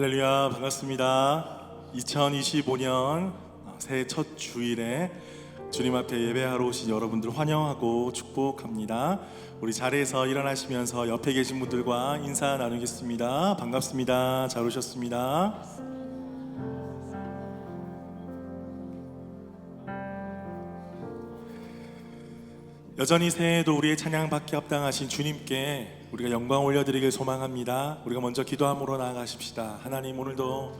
할렐루야, 반갑습니다. 2025년 새해 첫 주일에 주님 앞에 예배하러 오신 여러분들 환영하고 축복합니다. 우리 자리에서 일어나시면서 옆에 계신 분들과 인사 나누겠습니다. 반갑습니다. 잘 오셨습니다. 여전히 새해에도 우리의 찬양받기 합당하신 주님께 우리가 영광 올려드리길 소망합니다. 우리가 먼저 기도함으로 나아가십시다. 하나님, 오늘도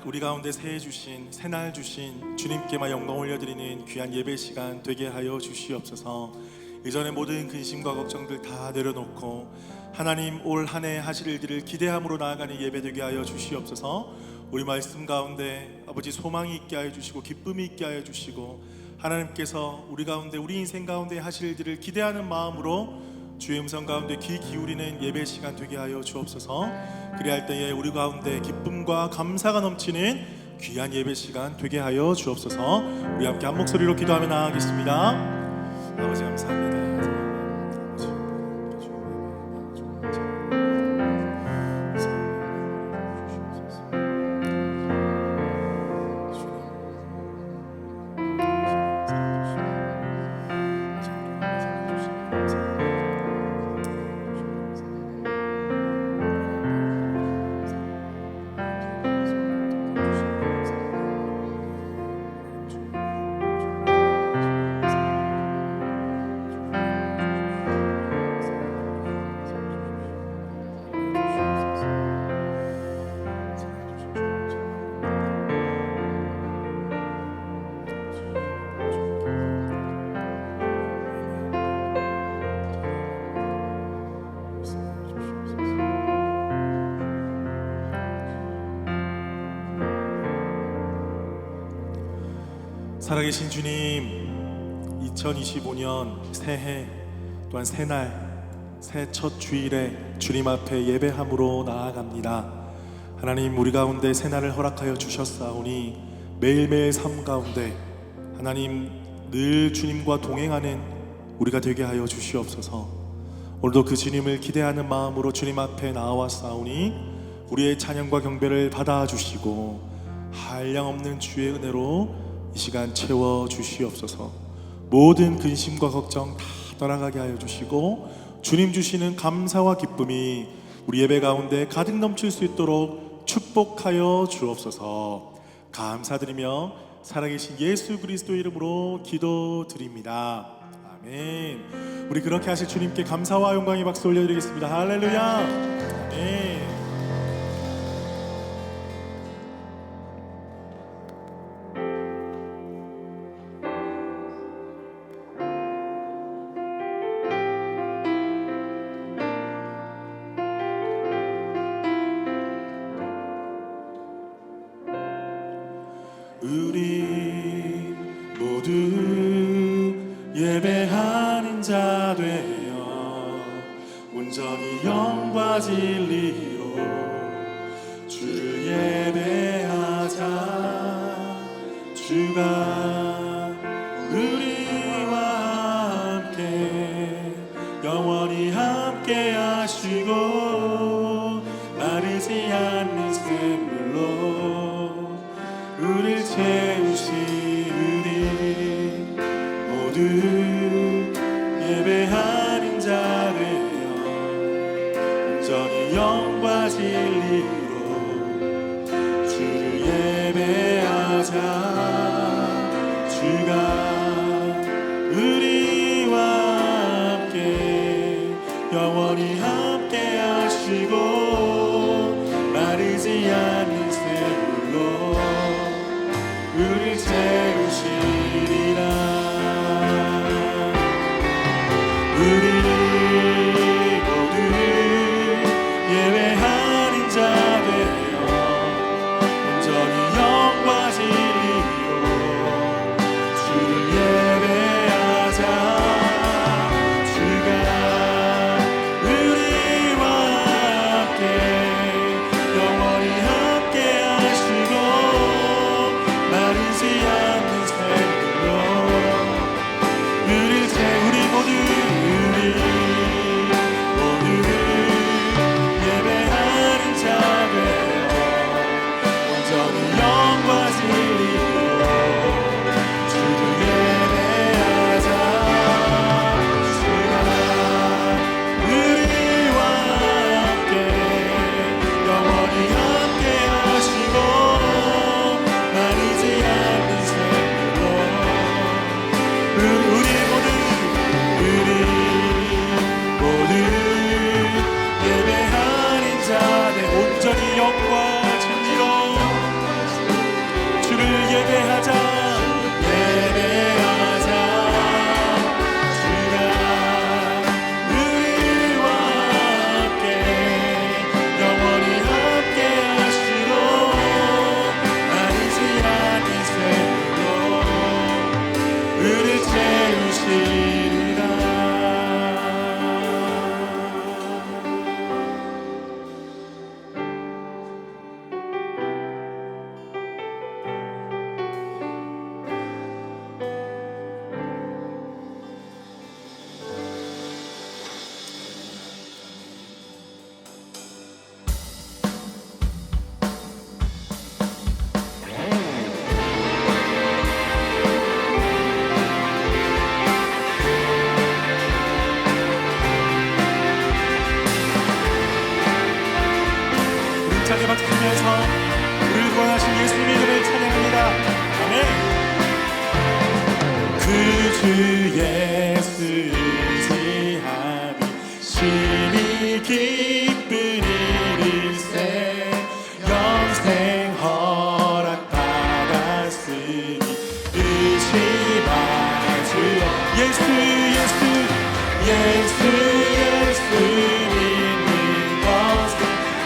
우리 가운데 새해 주신, 새날 주신 주님께만 영광 올려드리는 귀한 예배 시간 되게 하여 주시옵소서. 이전의 모든 근심과 걱정들 다 내려놓고 하나님 올 한 해 하실 일들을 기대함으로 나아가는 예배 되게 하여 주시옵소서. 우리 말씀 가운데 아버지 소망이 있게 하여 주시고 기쁨이 있게 하여 주시고 하나님께서 우리 가운데, 우리 인생 가운데 하실 일들을 기대하는 마음으로 주의 음성 가운데 귀 기울이는 예배 시간 되게 하여 주옵소서. 그리할 때에 우리 가운데 기쁨과 감사가 넘치는 귀한 예배 시간 되게 하여 주옵소서. 우리 함께 한 목소리로 기도하며 나아가겠습니다. 아버지 감사합니다. 살아계신 주님, 2025년 새해 또한 새날 새 첫 주일에 주님 앞에 예배함으로 나아갑니다. 하나님, 우리 가운데 새날을 허락하여 주셨사오니 매일매일 삶 가운데 하나님 늘 주님과 동행하는 우리가 되게 하여 주시옵소서. 오늘도 그 주님을 기대하는 마음으로 주님 앞에 나와싸우니 우리의 찬양과 경배를 받아주시고 한량없는 주의 은혜로 이 시간 채워 주시옵소서. 모든 근심과 걱정 다 떠나가게 하여 주시고 주님 주시는 감사와 기쁨이 우리 예배 가운데 가득 넘칠 수 있도록 축복하여 주옵소서. 감사드리며 살아계신 예수 그리스도 이름으로 기도드립니다. 아멘. 우리 그렇게 하실 주님께 감사와 영광의 박수 올려드리겠습니다. 할렐루야. 아멘. 우리 모두 예배하는 자 되어 온전히 영과 진리로 주를 예배하자. 주가 우리와 함께 영원히 함께 하시고 마르지 않는 샘물로 우릴 채우시으니 모두 예배하는 자 되어 온전히 영과 진리로 주를 예배하자. 주가 우리와 함께 영원히 함께 하시고 마르지 않는 샘물로 우릴 채우시리라. 온전히 영과 진리로 주를 예배하자. 주가 우리와 함께 영원히 함께 하시고 아니지 않은 셈으로 우리를 채우시리라. 자리 박수치면서 우리를 구원하신 예수님의 이름을 찬양합니다. 아멘. 그 주 예수 의지함이 심히 기쁜 일일세 영생 허락받았으니 의심하 주여. 예수 믿는 것은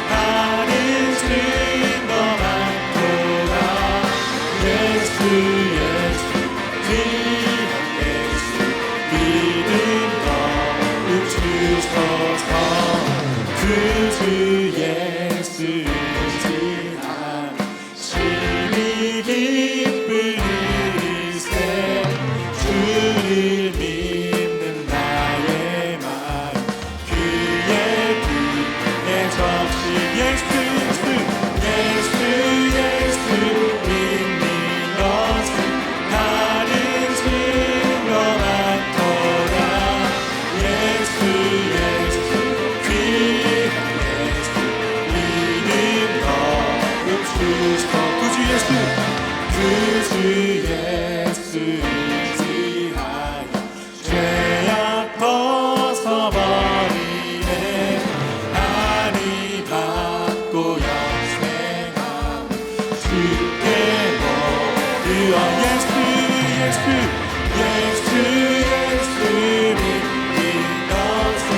다른 증거 많도다. 예수 귀한 예수 믿음 거룩 주소서. 그 주 예수 의지함 심히 기쁜 일일세 주를 믿는 나의 마음 그의 귀에 접시. 예수 믿는 것은 다른 증거 많도다. 예수 귀한 예수 믿음 거룩 주소. 그 주 예수 의지하여 죄악 벗어버리네 하니 받고 영생함 주께 모두어. 예수 믿는 것은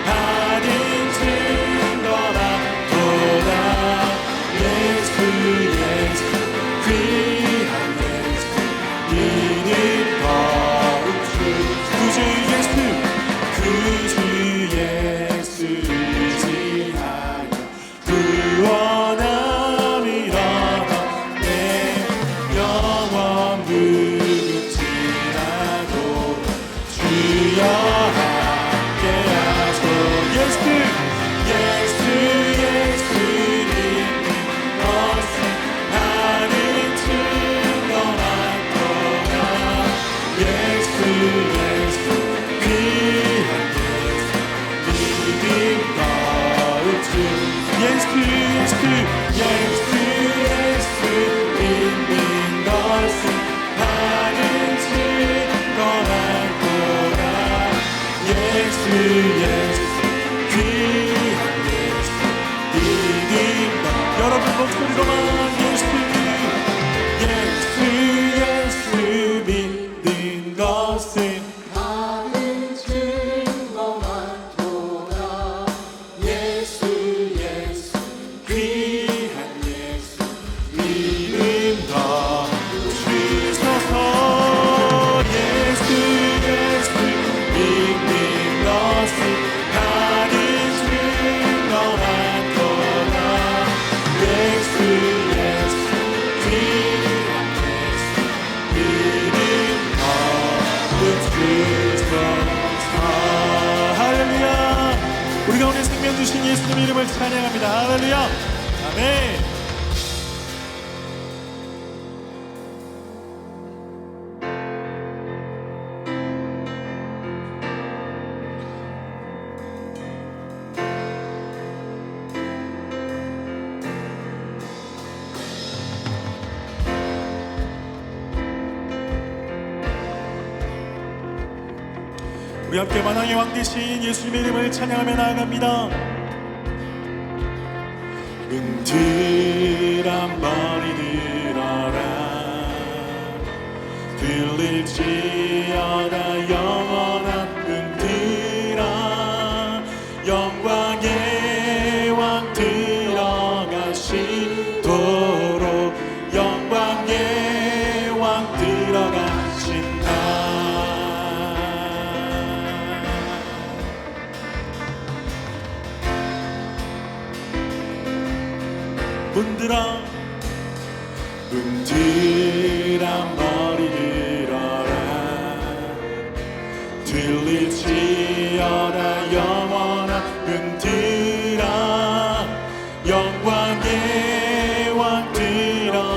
다른 증거 많도다. 예수 귀한 예수 믿음 거룩 주. 그 주 예수 의지하여 구원함을 얻었네. 영원 무궁지라도 주여 함께하소. 예수 믿는 것은 다른 증거 많도다. 예수 귀한 예수 믿음 거룩 주. 예수 믿는 것은 다른 증거 많도다. 예수 귀한 예수 믿음. 여러분 목소리로만 예수 믿는 것은 다른 증거 많도다. 예수 귀한 예수 믿음 더 주소서. 예수 믿는 것은 다른 증거 많도다. 예수 귀한 예수 믿음 더 주소서. 할렐루야. 우리가 오늘 생명 주신 예수님 이름을 찬양합니다. 할렐루야. 아멘. 우리 함께 만왕의 왕 되신 예수님의 이름을 찬양하며 나아갑니다. 문들 한번 들어라 들릴지어다 영원한 문들아 영광의 왕 들어가시도록 영광의 왕 들어가신다. 문들아 문들아 머리 들어라 들릴지어다 영원한 문들아 영광의 왕 들어가시도록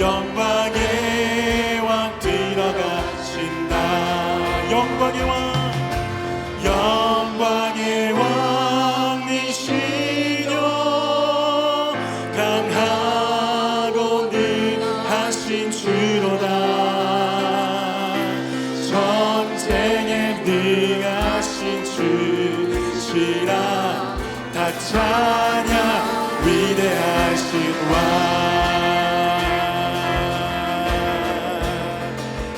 영광의 왕 들어가신다. 영광의 왕 영광의 왕이시여 강하고 능하신 주로다 전쟁에 능하신 주시라 다 찬양 위대하신 왕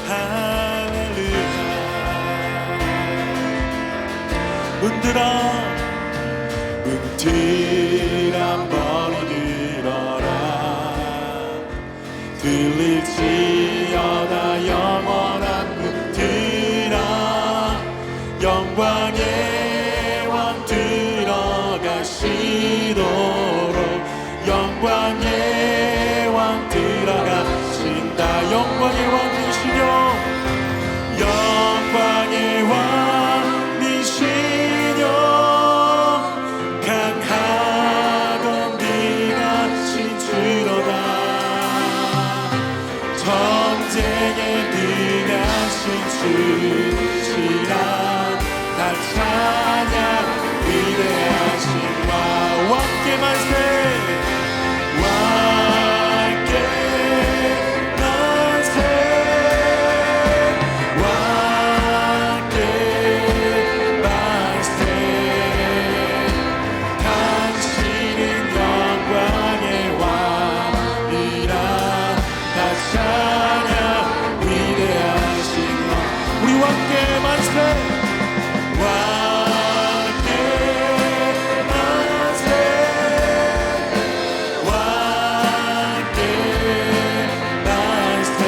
할렐루야. 문들아 문들 한번 들어라 들릴지어다 영원한 문들아 영광의 왕 들어가시도록 영광의 왕 들어가신다. 영광의 왕이시여 영광의 왕이시여 강하고 능하신 주로다 전쟁에 능하신 주시라 다 찬양 위대하신 왕 왕께 만세 왕께 만세 왕께 만세 당신은 영광의 왕이라 다 찬양 위대하신 왕 우리 왕께 만세 왕께 만세 왕께 만세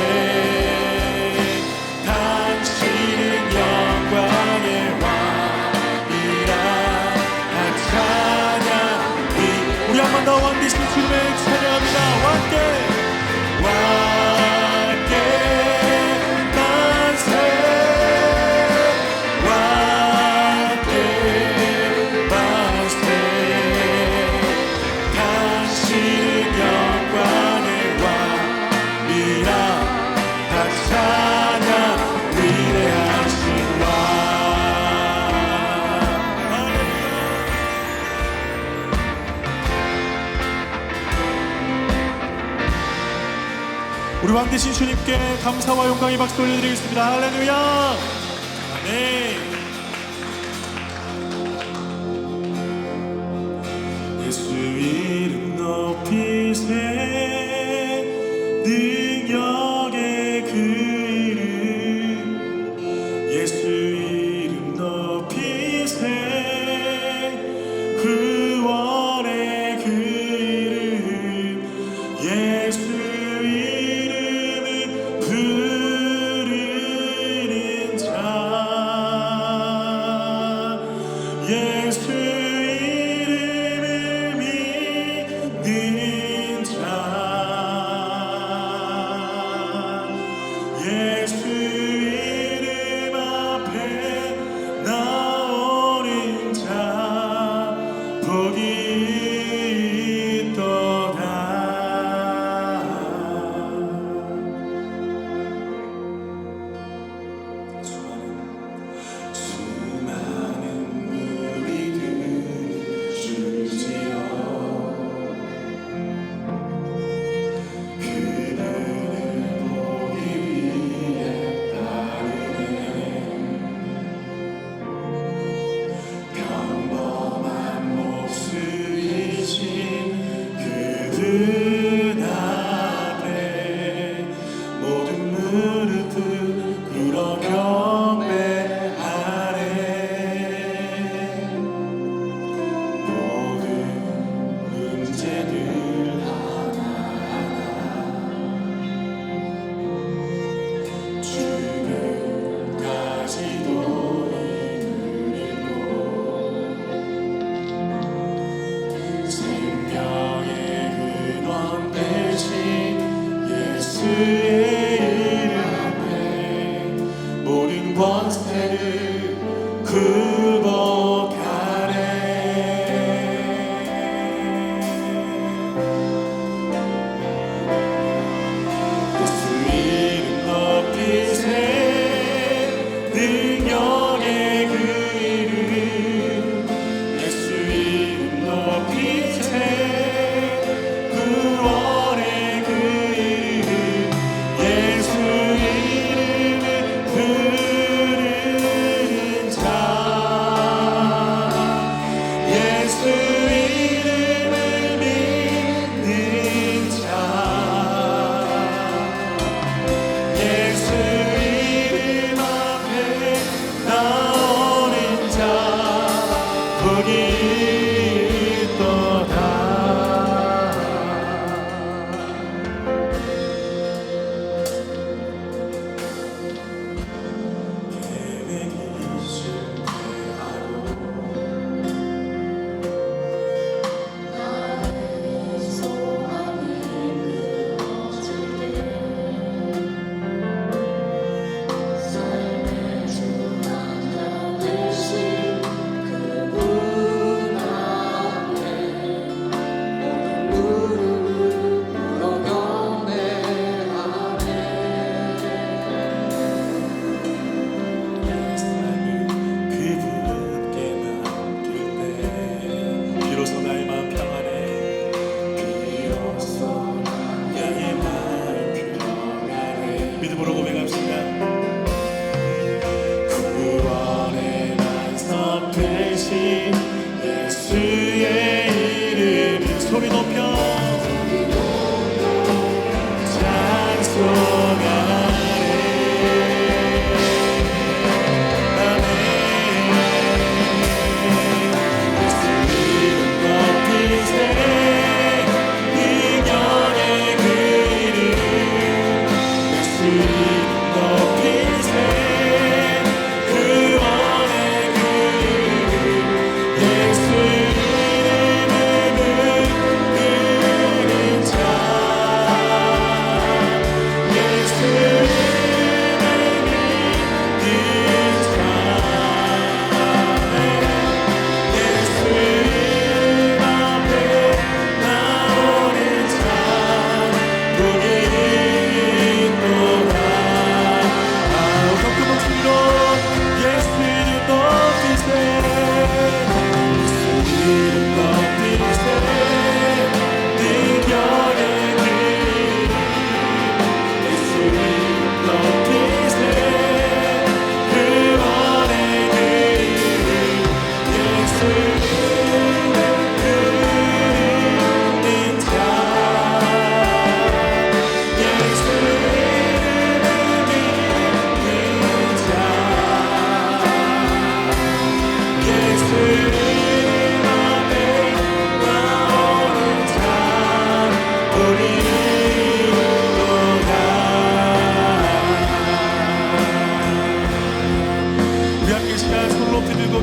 당신은 영광의 왕이라 다 찬양 우리 한 번 더 왕 되신 주님의 찬양합니다. 왕께 왕께 만세 왕께 만세 당신은 영광의 왕이라 다 찬양 위대하신 왕 우리 왕 되신 주님께 감사와 영광의 박수 올려드리겠습니다. 할렐루야 아멘. 예수 이름 높이세 능력의 그 이름 예수 이름 높이세 구원의 그 이름 예수 이름을 부르는 자 예수 이름을 믿는 자 이름에 모든 권세를 굴복하네. 예수 이름 높이세. 능력의 그 이름 예수 이름 높이세. 구원의 그 이름 예수 이름을 부르는 자 예수 이름을 믿는 자 예수 이름 앞에 나오는 자 복이 있도다. 계획이 실패하고 나의 소망이 끊어질 때 삶의 주관자 되신 그분 앞에 모든 무릎을 꿇어 경배하네. 삶을 그분께 맡길 때 비로소 나의 마음 평안해. 비로소 나의 마음 평안해. 믿음으로 고백합시다. 구원의 반석 되신 예수의 이름 소리 높여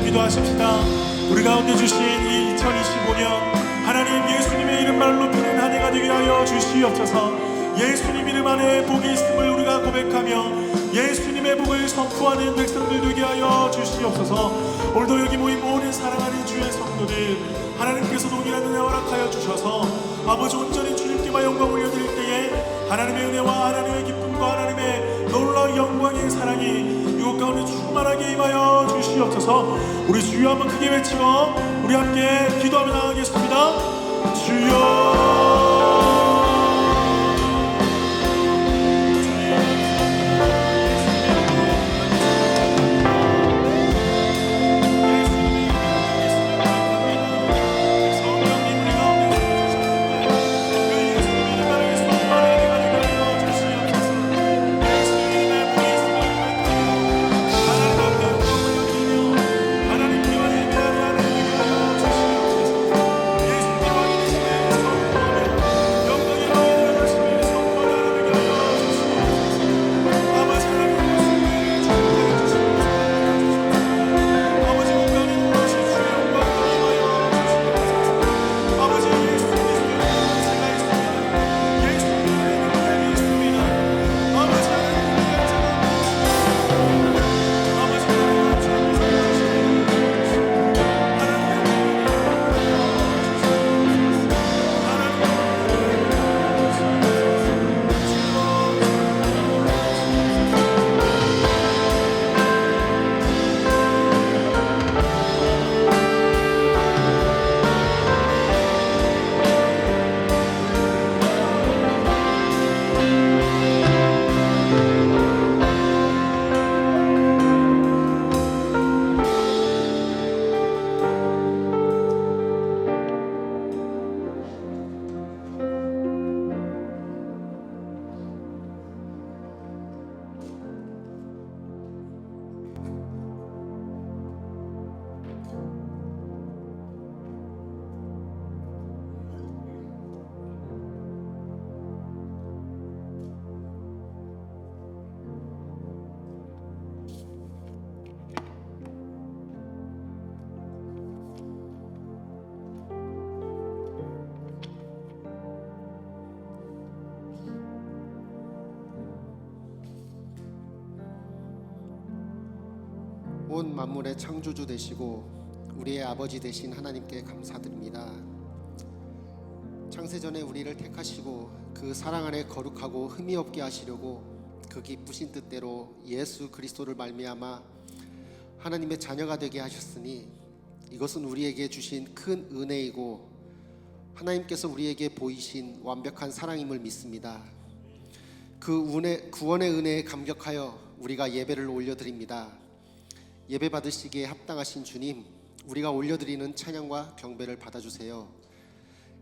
기도하십시다. 우리 가운데 주신 이 2025년 하나님 예수님의 이름만 높이는 한 해가 되게 하여 주시옵소서. 예수님 이름 안에 복이 있음을 우리가 고백하며 예수님의 복을 선포하는 백성들 되게 하여 주시옵소서. 오늘도 여기 모인 모든 사랑하는 주의 성도들 하나님께서 동일한 은혜 허락하여 주셔서 아버지 온전히 주님께만 영광 올려드릴 때에 하나님의 은혜와 하나님의 기쁨과 하나님의 놀라운 영광의 사랑이 이곳 가운데 충만하게 임하여 주시옵소서. 우리 주여 한번 크게 외치고 우리 함께 기도하며 나가겠습니다. 주여 하나님께 온 만물의 창조주 되시고 우리의 아버지 되신 하나님께 감사드립니다. 창세전에 우리를 택하시고 그 사랑 안에 거룩하고 흠이 없게 하시려고 그 기쁘신 뜻대로 예수 그리스도를 말미암아 하나님의 자녀가 되게 하셨으니 이것은 우리에게 주신 큰 은혜이고 하나님께서 우리에게 보이신 완벽한 사랑임을 믿습니다. 그 구원의 은혜에 감격하여 우리가 예배를 올려드립니다. 예배 받으시기에 합당하신 주님, 우리가 올려드리는 찬양과 경배를 받아주세요.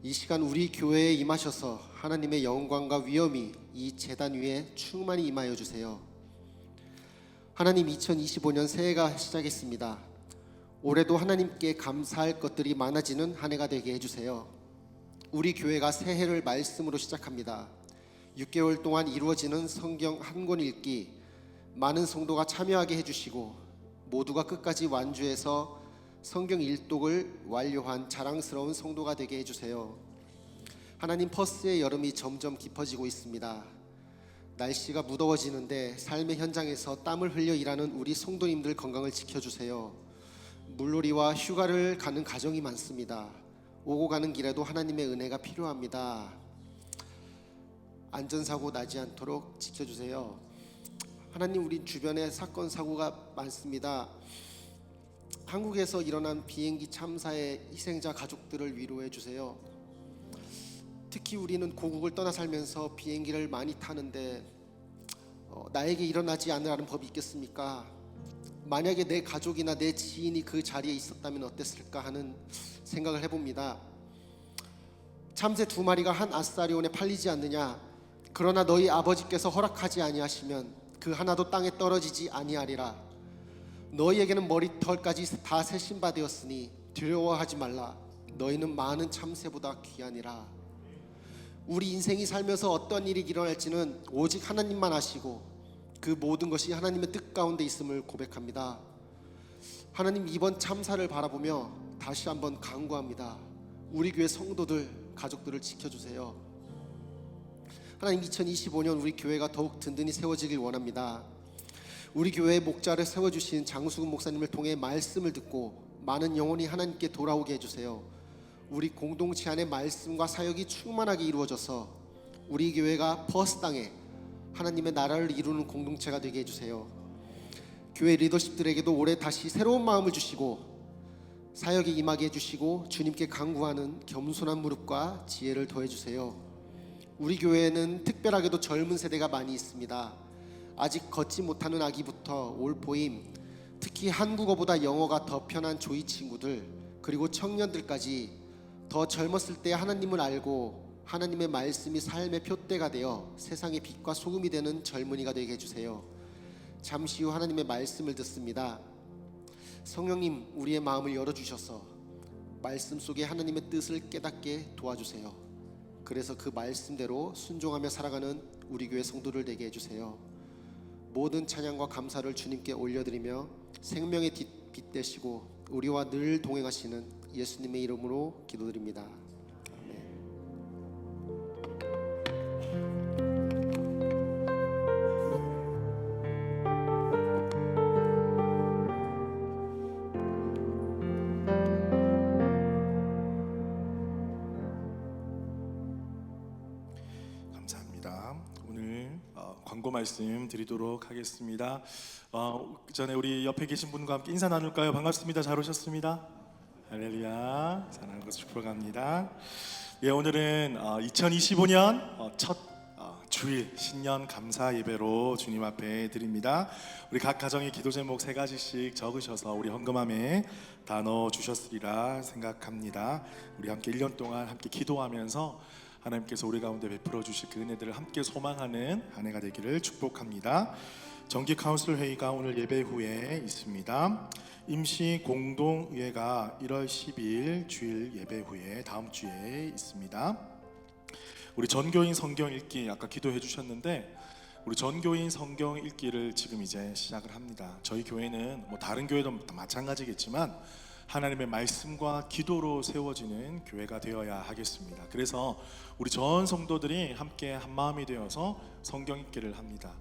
이 시간 우리 교회에 임하셔서 하나님의 영광과 위엄이 이 제단 위에 충만히 임하여 주세요. 하나님, 2025년 새해가 시작했습니다. 올해도 하나님께 감사할 것들이 많아지는 한 해가 되게 해주세요. 우리 교회가 새해를 말씀으로 시작합니다. 6개월 동안 이루어지는 성경 한 권 읽기, 많은 성도가 참여하게 해주시고 모두가 끝까지 완주해서 성경 일독을 완료한 자랑스러운 성도가 되게 해주세요. 하나님, 퍼스의 여름이 점점 깊어지고 있습니다. 날씨가 무더워지는데 삶의 현장에서 땀을 흘려 일하는 우리 성도님들 건강을 지켜주세요. 물놀이와 휴가를 가는 가정이 많습니다. 오고 가는 길에도 하나님의 은혜가 필요합니다. 안전사고 나지 않도록 지켜주세요. 하나님, 우리 주변에 사건 사고가 많습니다. 한국에서 일어난 비행기 참사의 희생자 가족들을 위로해 주세요. 특히 우리는 고국을 떠나 살면서 비행기를 많이 타는데 나에게 일어나지 않으라는 법이 있겠습니까? 만약에 내 가족이나 내 지인이 그 자리에 있었다면 어땠을까 하는 생각을 해봅니다. 참새 2마리가 한 아스타리온에 팔리지 않느냐? 그러나 너희 아버지께서 허락하지 아니하시면 그 하나도 땅에 떨어지지 아니하리라. 너희에게는 머리털까지 다 세신 바 되었으니 두려워하지 말라. 너희는 많은 참새보다 귀하니라. 우리 인생이 살면서 어떤 일이 일어날지는 오직 하나님만 아시고 그 모든 것이 하나님의 뜻 가운데 있음을 고백합니다. 하나님, 이번 참사를 바라보며 다시 한번 간구합니다. 우리 교회 성도들, 가족들을 지켜주세요. 하나님, 2025년 우리 교회가 더욱 든든히 세워지길 원합니다. 우리 교회의 목자를 세워주신 장수근 목사님을 통해 말씀을 듣고 많은 영혼이 하나님께 돌아오게 해주세요. 우리 공동체 안에 말씀과 사역이 충만하게 이루어져서 우리 교회가 퍼스 땅에 하나님의 나라를 이루는 공동체가 되게 해주세요. 교회 리더십들에게도 올해 다시 새로운 마음을 주시고 사역에 임하게 해주시고 주님께 간구하는 겸손한 무릎과 지혜를 더해주세요. 우리 교회에는 특별하게도 젊은 세대가 많이 있습니다. 아직 걷지 못하는 아기부터 올포임, 특히 한국어보다 영어가 더 편한 조이 친구들, 그리고 청년들까지 더 젊었을 때 하나님을 알고 하나님의 말씀이 삶의 표대가 되어 세상의 빛과 소금이 되는 젊은이가 되게 해주세요. 잠시 후 하나님의 말씀을 듣습니다. 성령님, 우리의 마음을 열어주셔서 말씀 속에 하나님의 뜻을 깨닫게 도와주세요. 그래서 그 말씀대로 순종하며 살아가는 우리 교회 성도를 되게 해주세요. 모든 찬양과 감사를 주님께 올려드리며 생명의 빛 되시고 우리와 늘 동행하시는 예수님의 이름으로 기도드립니다. 감사합니다. 오늘 광고 말씀 드리도록 하겠습니다. 그 전에 우리 옆에 계신 분과 함께 인사 나눌까요? 반갑습니다. 잘 오셨습니다. 할렐루야. 사랑하고 축복합니다. 예, 오늘은 2025년 첫 주일 신년 감사 예배로 주님 앞에 드립니다. 우리 각 가정의 기도 제목 3가지씩 적으셔서 우리 헌금함에 다 넣어 주셨으리라 생각합니다. 우리 함께 1년 동안 함께 기도하면서 하나님께서 우리 가운데 베풀어 주실 그 은혜들을 함께 소망하는 한 해가 되기를 축복합니다. 정기 카운슬 회의가 오늘 예배 후에 있습니다. 임시 공동의회가 1월 10일 주일 예배 후에 다음 주에 있습니다. 우리 전교인 성경 읽기 아까 기도해 주셨는데 우리 전교인 성경 읽기를 지금 이제 시작을 합니다. 저희 교회는 뭐 다른 교회도 마찬가지겠지만 하나님의 말씀과 기도로 세워지는 교회가 되어야 하겠습니다. 그래서 우리 전 성도들이 함께 한 마음이 되어서 성경 읽기를 합니다.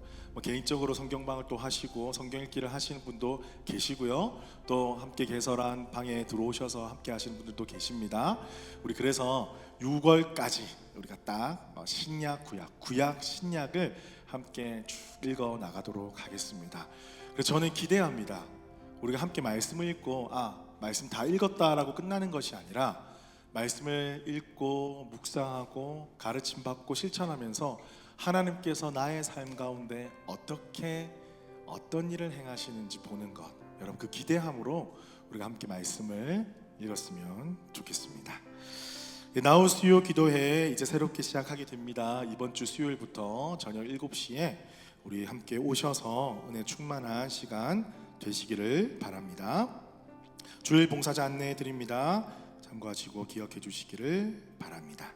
개인적으로 성경방을 또 하시고 성경 읽기를 하시는 분도 계시고요. 또 함께 개설한 방에 들어오셔서 함께 하시는 분들도 계십니다. 우리 그래서 6월까지 우리가 딱 신약, 구약, 신약을 함께 쭉 읽어 나가도록 하겠습니다. 그래서 저는 기대합니다. 우리가 함께 말씀을 읽고 말씀 다 읽었다라고 끝나는 것이 아니라 말씀을 읽고 묵상하고 가르침 받고 실천하면서 하나님께서 나의 삶 가운데 어떤 일을 행하시는지 보는 것, 여러분 그 기대함으로 우리가 함께 말씀을 읽었으면 좋겠습니다. 나우 수요 기도회 이제 새롭게 시작하게 됩니다. 이번 주 수요일부터 저녁 7시에 우리 함께 오셔서 은혜 충만한 시간 되시기를 바랍니다. 주일 봉사자 안내해 드립니다. 참고하시고 기억해 주시기를 바랍니다.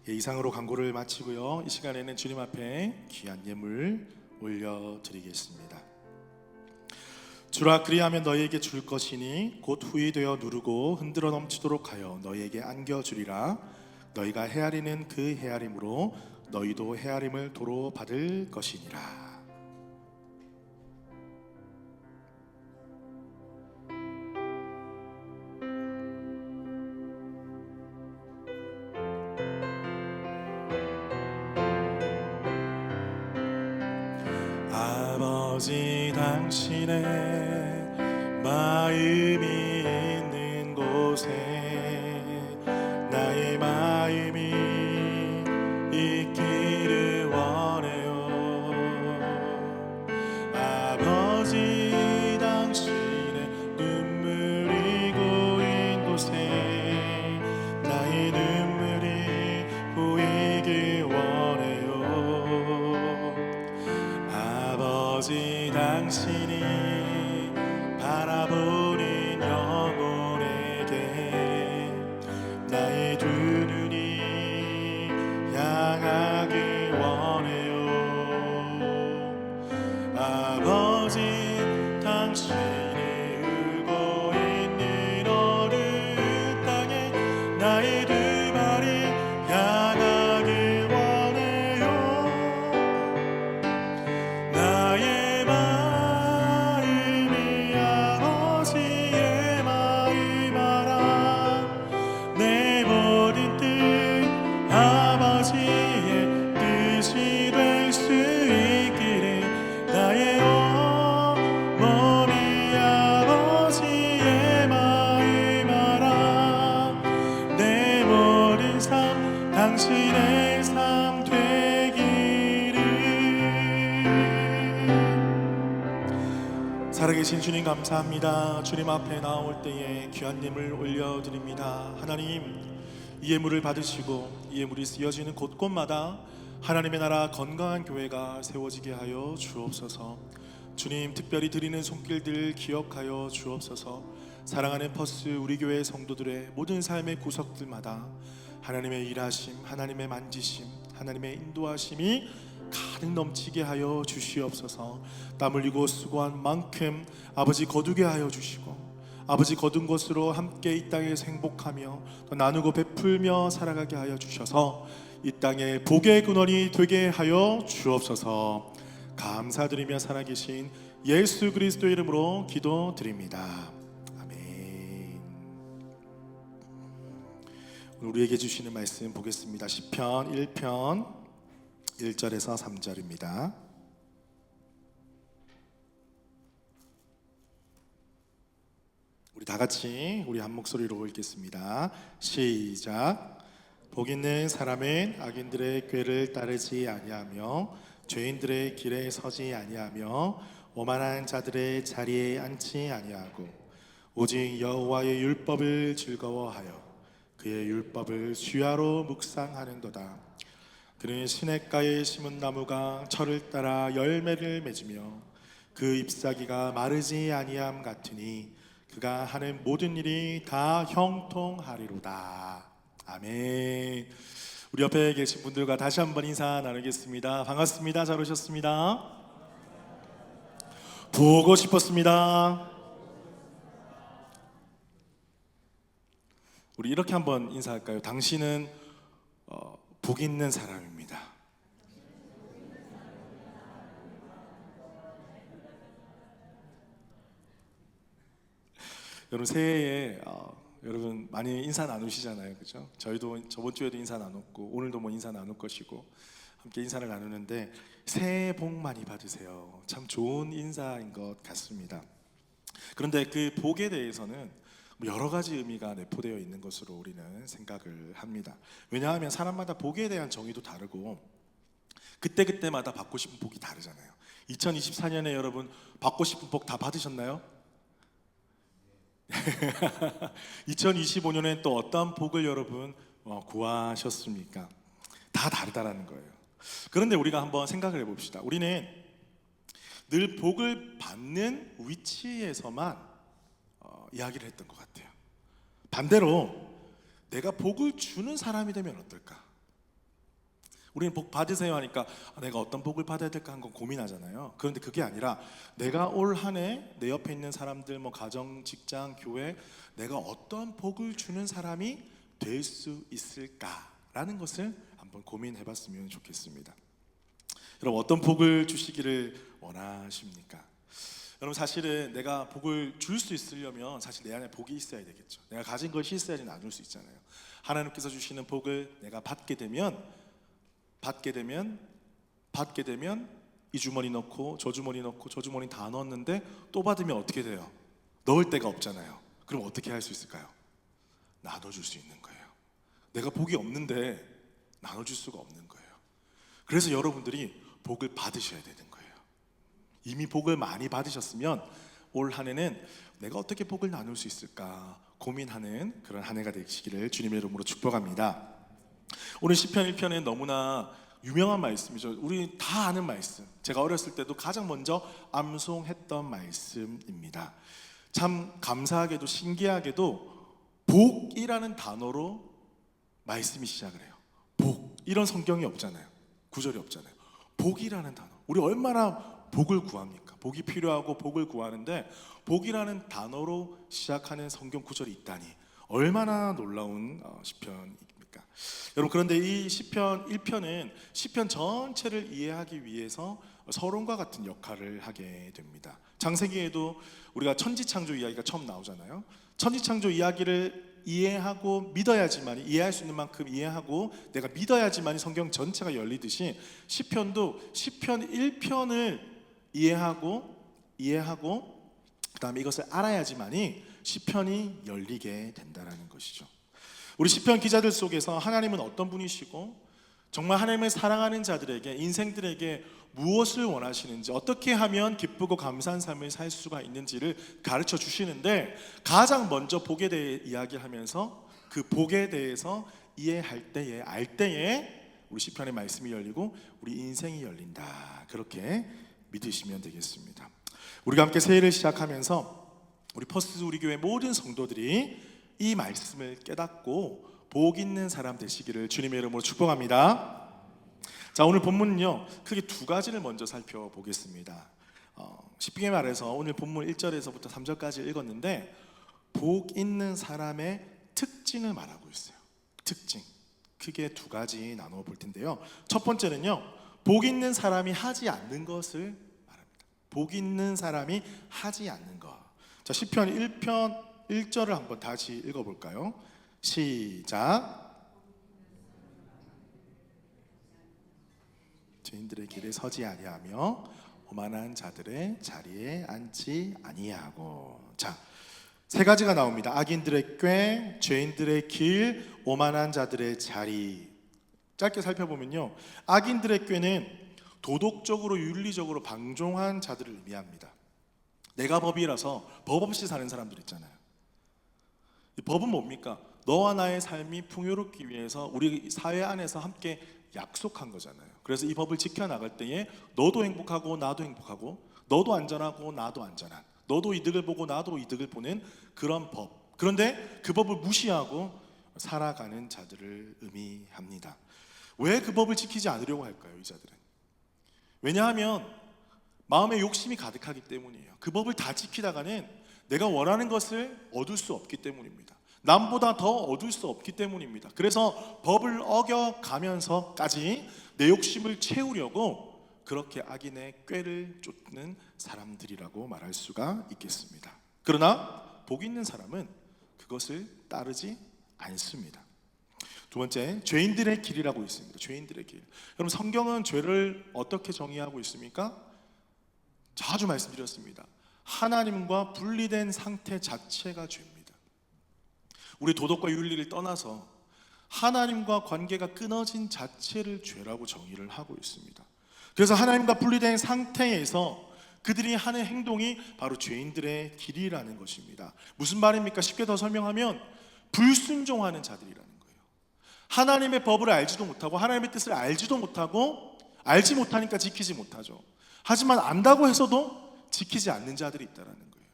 이상으로 광고를 마치고요. 이 시간에는 주님 앞에 귀한 예물 올려드리겠습니다. 주라 그리하면 너희에게 줄 것이니 곧 후이 되어 누르고 흔들어 넘치도록 하여 너희에게 안겨주리라. 너희가 헤아리는 그 헤아림으로 너희도 헤아림을 도로 받을 것이니라. 아버지 당신의 마음이 있는 곳에 나의 마음이 있기를 원해요. 아버지 당신의 눈물이 고인 곳에 나의 눈물이 보이길 원해요. 아버지 당신이 바라보는 영혼에게 나의 두 눈이 향하길 원해요. 아버지 당신이 울고 있는 어느 땅에 나의 두 발이 향하길 원해요. 나의 마음이 아버지의 마음 알아. 내 모든 뜻 아버지의 뜻이 될 수 있기를. 나의 몸이 아버지의 마음 알아. 내 모든 삶 당신의 삶 되기를. 살아계신 주님 감사합니다. 주님 앞에 나올 때에 귀한 예물 올려드립니다. 하나님, 이 예물을 받으시고 이 예물이 쓰여지는 곳곳마다 하나님의 나라 건강한 교회가 세워지게 하여 주옵소서. 주님, 특별히 드리는 손길들 기억하여 주옵소서. 사랑하는 퍼스 우리 교회 성도들의 모든 삶의 구석들마다 하나님의 일하심, 하나님의 만지심, 하나님의 인도하심이 가득 넘치게 하여 주시옵소서. 땀 흘리고 수고한 만큼 아버지 거두게 하여 주시고 아버지 거둔 것으로 함께 이 땅에서 행복하며 또 나누고 베풀며 살아가게 하여 주셔서 이 땅에 복의 근원이 되게 하여 주옵소서. 감사드리며 살아계신 예수 그리스도 이름으로 기도드립니다. 아멘. 오늘 우리에게 주시는 말씀 보겠습니다. 시편 1편 1절에서 3절입니다. 우리 다 같이 우리 한 목소리로 읽겠습니다. 시작. 복 있는 사람은 악인들의 꾀를 따르지 아니하며 죄인들의 길에 서지 아니하며 오만한 자들의 자리에 앉지 아니하고 오직 여호와의 율법을 즐거워하여 그의 율법을 수야로 묵상하는도다. 그는 시냇가에 심은 나무가 철을 따라 열매를 맺으며 그 잎사귀가 마르지 아니함 같으니 그가 하는 모든 일이 다 형통하리로다. 아멘. 우리 옆에 계신 분들과 다시 한번 인사 나누겠습니다. 반갑습니다. 잘 오셨습니다. 보고 싶었습니다. 우리 이렇게 한번 인사할까요? 당신은 복 있는 사람입니다. 여러분 새해에 여러분 많이 인사 나누시잖아요, 그렇죠? 저희도 저번 주에도 인사 나눴고 오늘도 뭐 인사 나눌 것이고 함께 인사를 나누는데 새해 복 많이 받으세요. 참 좋은 인사인 것 같습니다. 그런데 그 복에 대해서는 여러 가지 의미가 내포되어 있는 것으로 우리는 생각을 합니다. 왜냐하면 사람마다 복에 대한 정의도 다르고 그때그때마다 받고 싶은 복이 다르잖아요. 2024년에 여러분 받고 싶은 복 다 받으셨나요? 2025년에 또 어떤 복을 여러분 구하셨습니까? 다 다르다라는 거예요. 그런데 우리가 한번 생각을 해봅시다. 우리는 늘 복을 받는 위치에서만 이야기를 했던 것 같아요. 반대로 내가 복을 주는 사람이 되면 어떨까? 우리는 복 받으세요 하니까 내가 어떤 복을 받아야 될까 한 건 고민하잖아요. 그런데 그게 아니라 내가 올 한 해 내 옆에 있는 사람들, 뭐 가정, 직장, 교회, 내가 어떤 복을 주는 사람이 될 수 있을까라는 것을 한번 고민해봤으면 좋겠습니다. 여러분 어떤 복을 주시기를 원하십니까? 여러분 사실은 내가 복을 줄 수 있으려면 사실 내 안에 복이 있어야 되겠죠. 내가 가진 것이 있어야지 나눌 수 있잖아요. 하나님께서 주시는 복을 내가 받게 되면 이 주머니 넣고 저 주머니 넣고 저 주머니 다 넣었는데 또 받으면 어떻게 돼요? 넣을 데가 없잖아요. 그럼 어떻게 할 수 있을까요? 나눠줄 수 있는 거예요. 내가 복이 없는데 나눠줄 수가 없는 거예요. 그래서 여러분들이 복을 받으셔야 되는 거예요. 이미 복을 많이 받으셨으면 올 한 해는 내가 어떻게 복을 나눌 수 있을까 고민하는 그런 한 해가 되시기를 주님의 이름으로 축복합니다. 오늘 시편 1편은 너무나 유명한 말씀이죠. 우리 다 아는 말씀. 제가 어렸을 때도 가장 먼저 암송했던 말씀입니다. 참 감사하게도 신기하게도 복이라는 단어로 말씀이 시작을 해요. 복 이런 성경이 없잖아요. 구절이 없잖아요. 복이라는 단어. 우리 얼마나 복을 구합니까? 복이 필요하고 복을 구하는데 복이라는 단어로 시작하는 성경 구절이 있다니 얼마나 놀라운 시편입니까? 여러분 그런데 이 시편 1편은 시편 전체를 이해하기 위해서 서론과 같은 역할을 하게 됩니다. 창세기에도 우리가 천지창조 이야기가 처음 나오잖아요. 천지창조 이야기를 이해하고 믿어야지만 이해할 수 있는 만큼 이해하고 내가 믿어야지만 성경 전체가 열리듯이 시편도 시편 1편을 이해하고 그다음에 이것을 알아야지만이 시편이 열리게 된다라는 것이죠. 우리 시편 기자들 속에서 하나님은 어떤 분이시고 정말 하나님을 사랑하는 자들에게 인생들에게 무엇을 원하시는지 어떻게 하면 기쁘고 감사한 삶을 살 수가 있는지를 가르쳐 주시는데 가장 먼저 복에 대해 이야기하면서 그 복에 대해서 이해할 때에 알 때에 우리 시편의 말씀이 열리고 우리 인생이 열린다. 그렇게 믿으시면 되겠습니다. 우리가 함께 새해를 시작하면서 우리 퍼스트 우리 교회 모든 성도들이 이 말씀을 깨닫고 복 있는 사람 되시기를 주님의 이름으로 축복합니다. 자, 오늘 본문은요 크게 두 가지를 먼저 살펴보겠습니다. 쉽게 말해서 오늘 본문 1절에서부터 3절까지 읽었는데 복 있는 사람의 특징을 말하고 있어요. 특징 크게 두 가지 나눠 볼 텐데요. 첫 번째는요 복 있는 사람이 하지 않는 것을 말합니다. 복 있는 사람이 하지 않는 것. 자, 시편 1편 1절을 한번 다시 읽어볼까요? 시작. 죄인들의 길에 서지 아니하며 오만한 자들의 자리에 앉지 아니하고. 자, 세 가지가 나옵니다. 악인들의 꾀, 죄인들의 길, 오만한 자들의 자리. 짧게 살펴보면요, 악인들의 꾀는 도덕적으로 윤리적으로 방종한 자들을 의미합니다. 내가 법이라서 법 없이 사는 사람들 있잖아요. 이 법은 뭡니까? 너와 나의 삶이 풍요롭기 위해서 우리 사회 안에서 함께 약속한 거잖아요. 그래서 이 법을 지켜나갈 때에 너도 행복하고 나도 행복하고 너도 안전하고 나도 안전한, 너도 이득을 보고 나도 이득을 보는 그런 법. 그런데 그 법을 무시하고 살아가는 자들을 의미합니다. 왜 그 법을 지키지 않으려고 할까요? 이 자들은. 왜냐하면 마음에 욕심이 가득하기 때문이에요. 그 법을 다 지키다가는 내가 원하는 것을 얻을 수 없기 때문입니다. 남보다 더 얻을 수 없기 때문입니다. 그래서 법을 어겨가면서까지 내 욕심을 채우려고 그렇게 악인의 꾀를 쫓는 사람들이라고 말할 수가 있겠습니다. 그러나 복 있는 사람은 그것을 따르지 않습니다. 두 번째, 죄인들의 길이라고 있습니다. 죄인들의 길. 여러분, 성경은 죄를 어떻게 정의하고 있습니까? 자주 말씀드렸습니다. 하나님과 분리된 상태 자체가 죄입니다. 우리 도덕과 윤리를 떠나서 하나님과 관계가 끊어진 자체를 죄라고 정의를 하고 있습니다. 그래서 하나님과 분리된 상태에서 그들이 하는 행동이 바로 죄인들의 길이라는 것입니다. 무슨 말입니까? 쉽게 더 설명하면 불순종하는 자들이라는 거예요. 하나님의 법을 알지도 못하고 하나님의 뜻을 알지도 못하고 알지 못하니까 지키지 못하죠. 하지만 안다고 해서도 지키지 않는 자들이 있다는 거예요.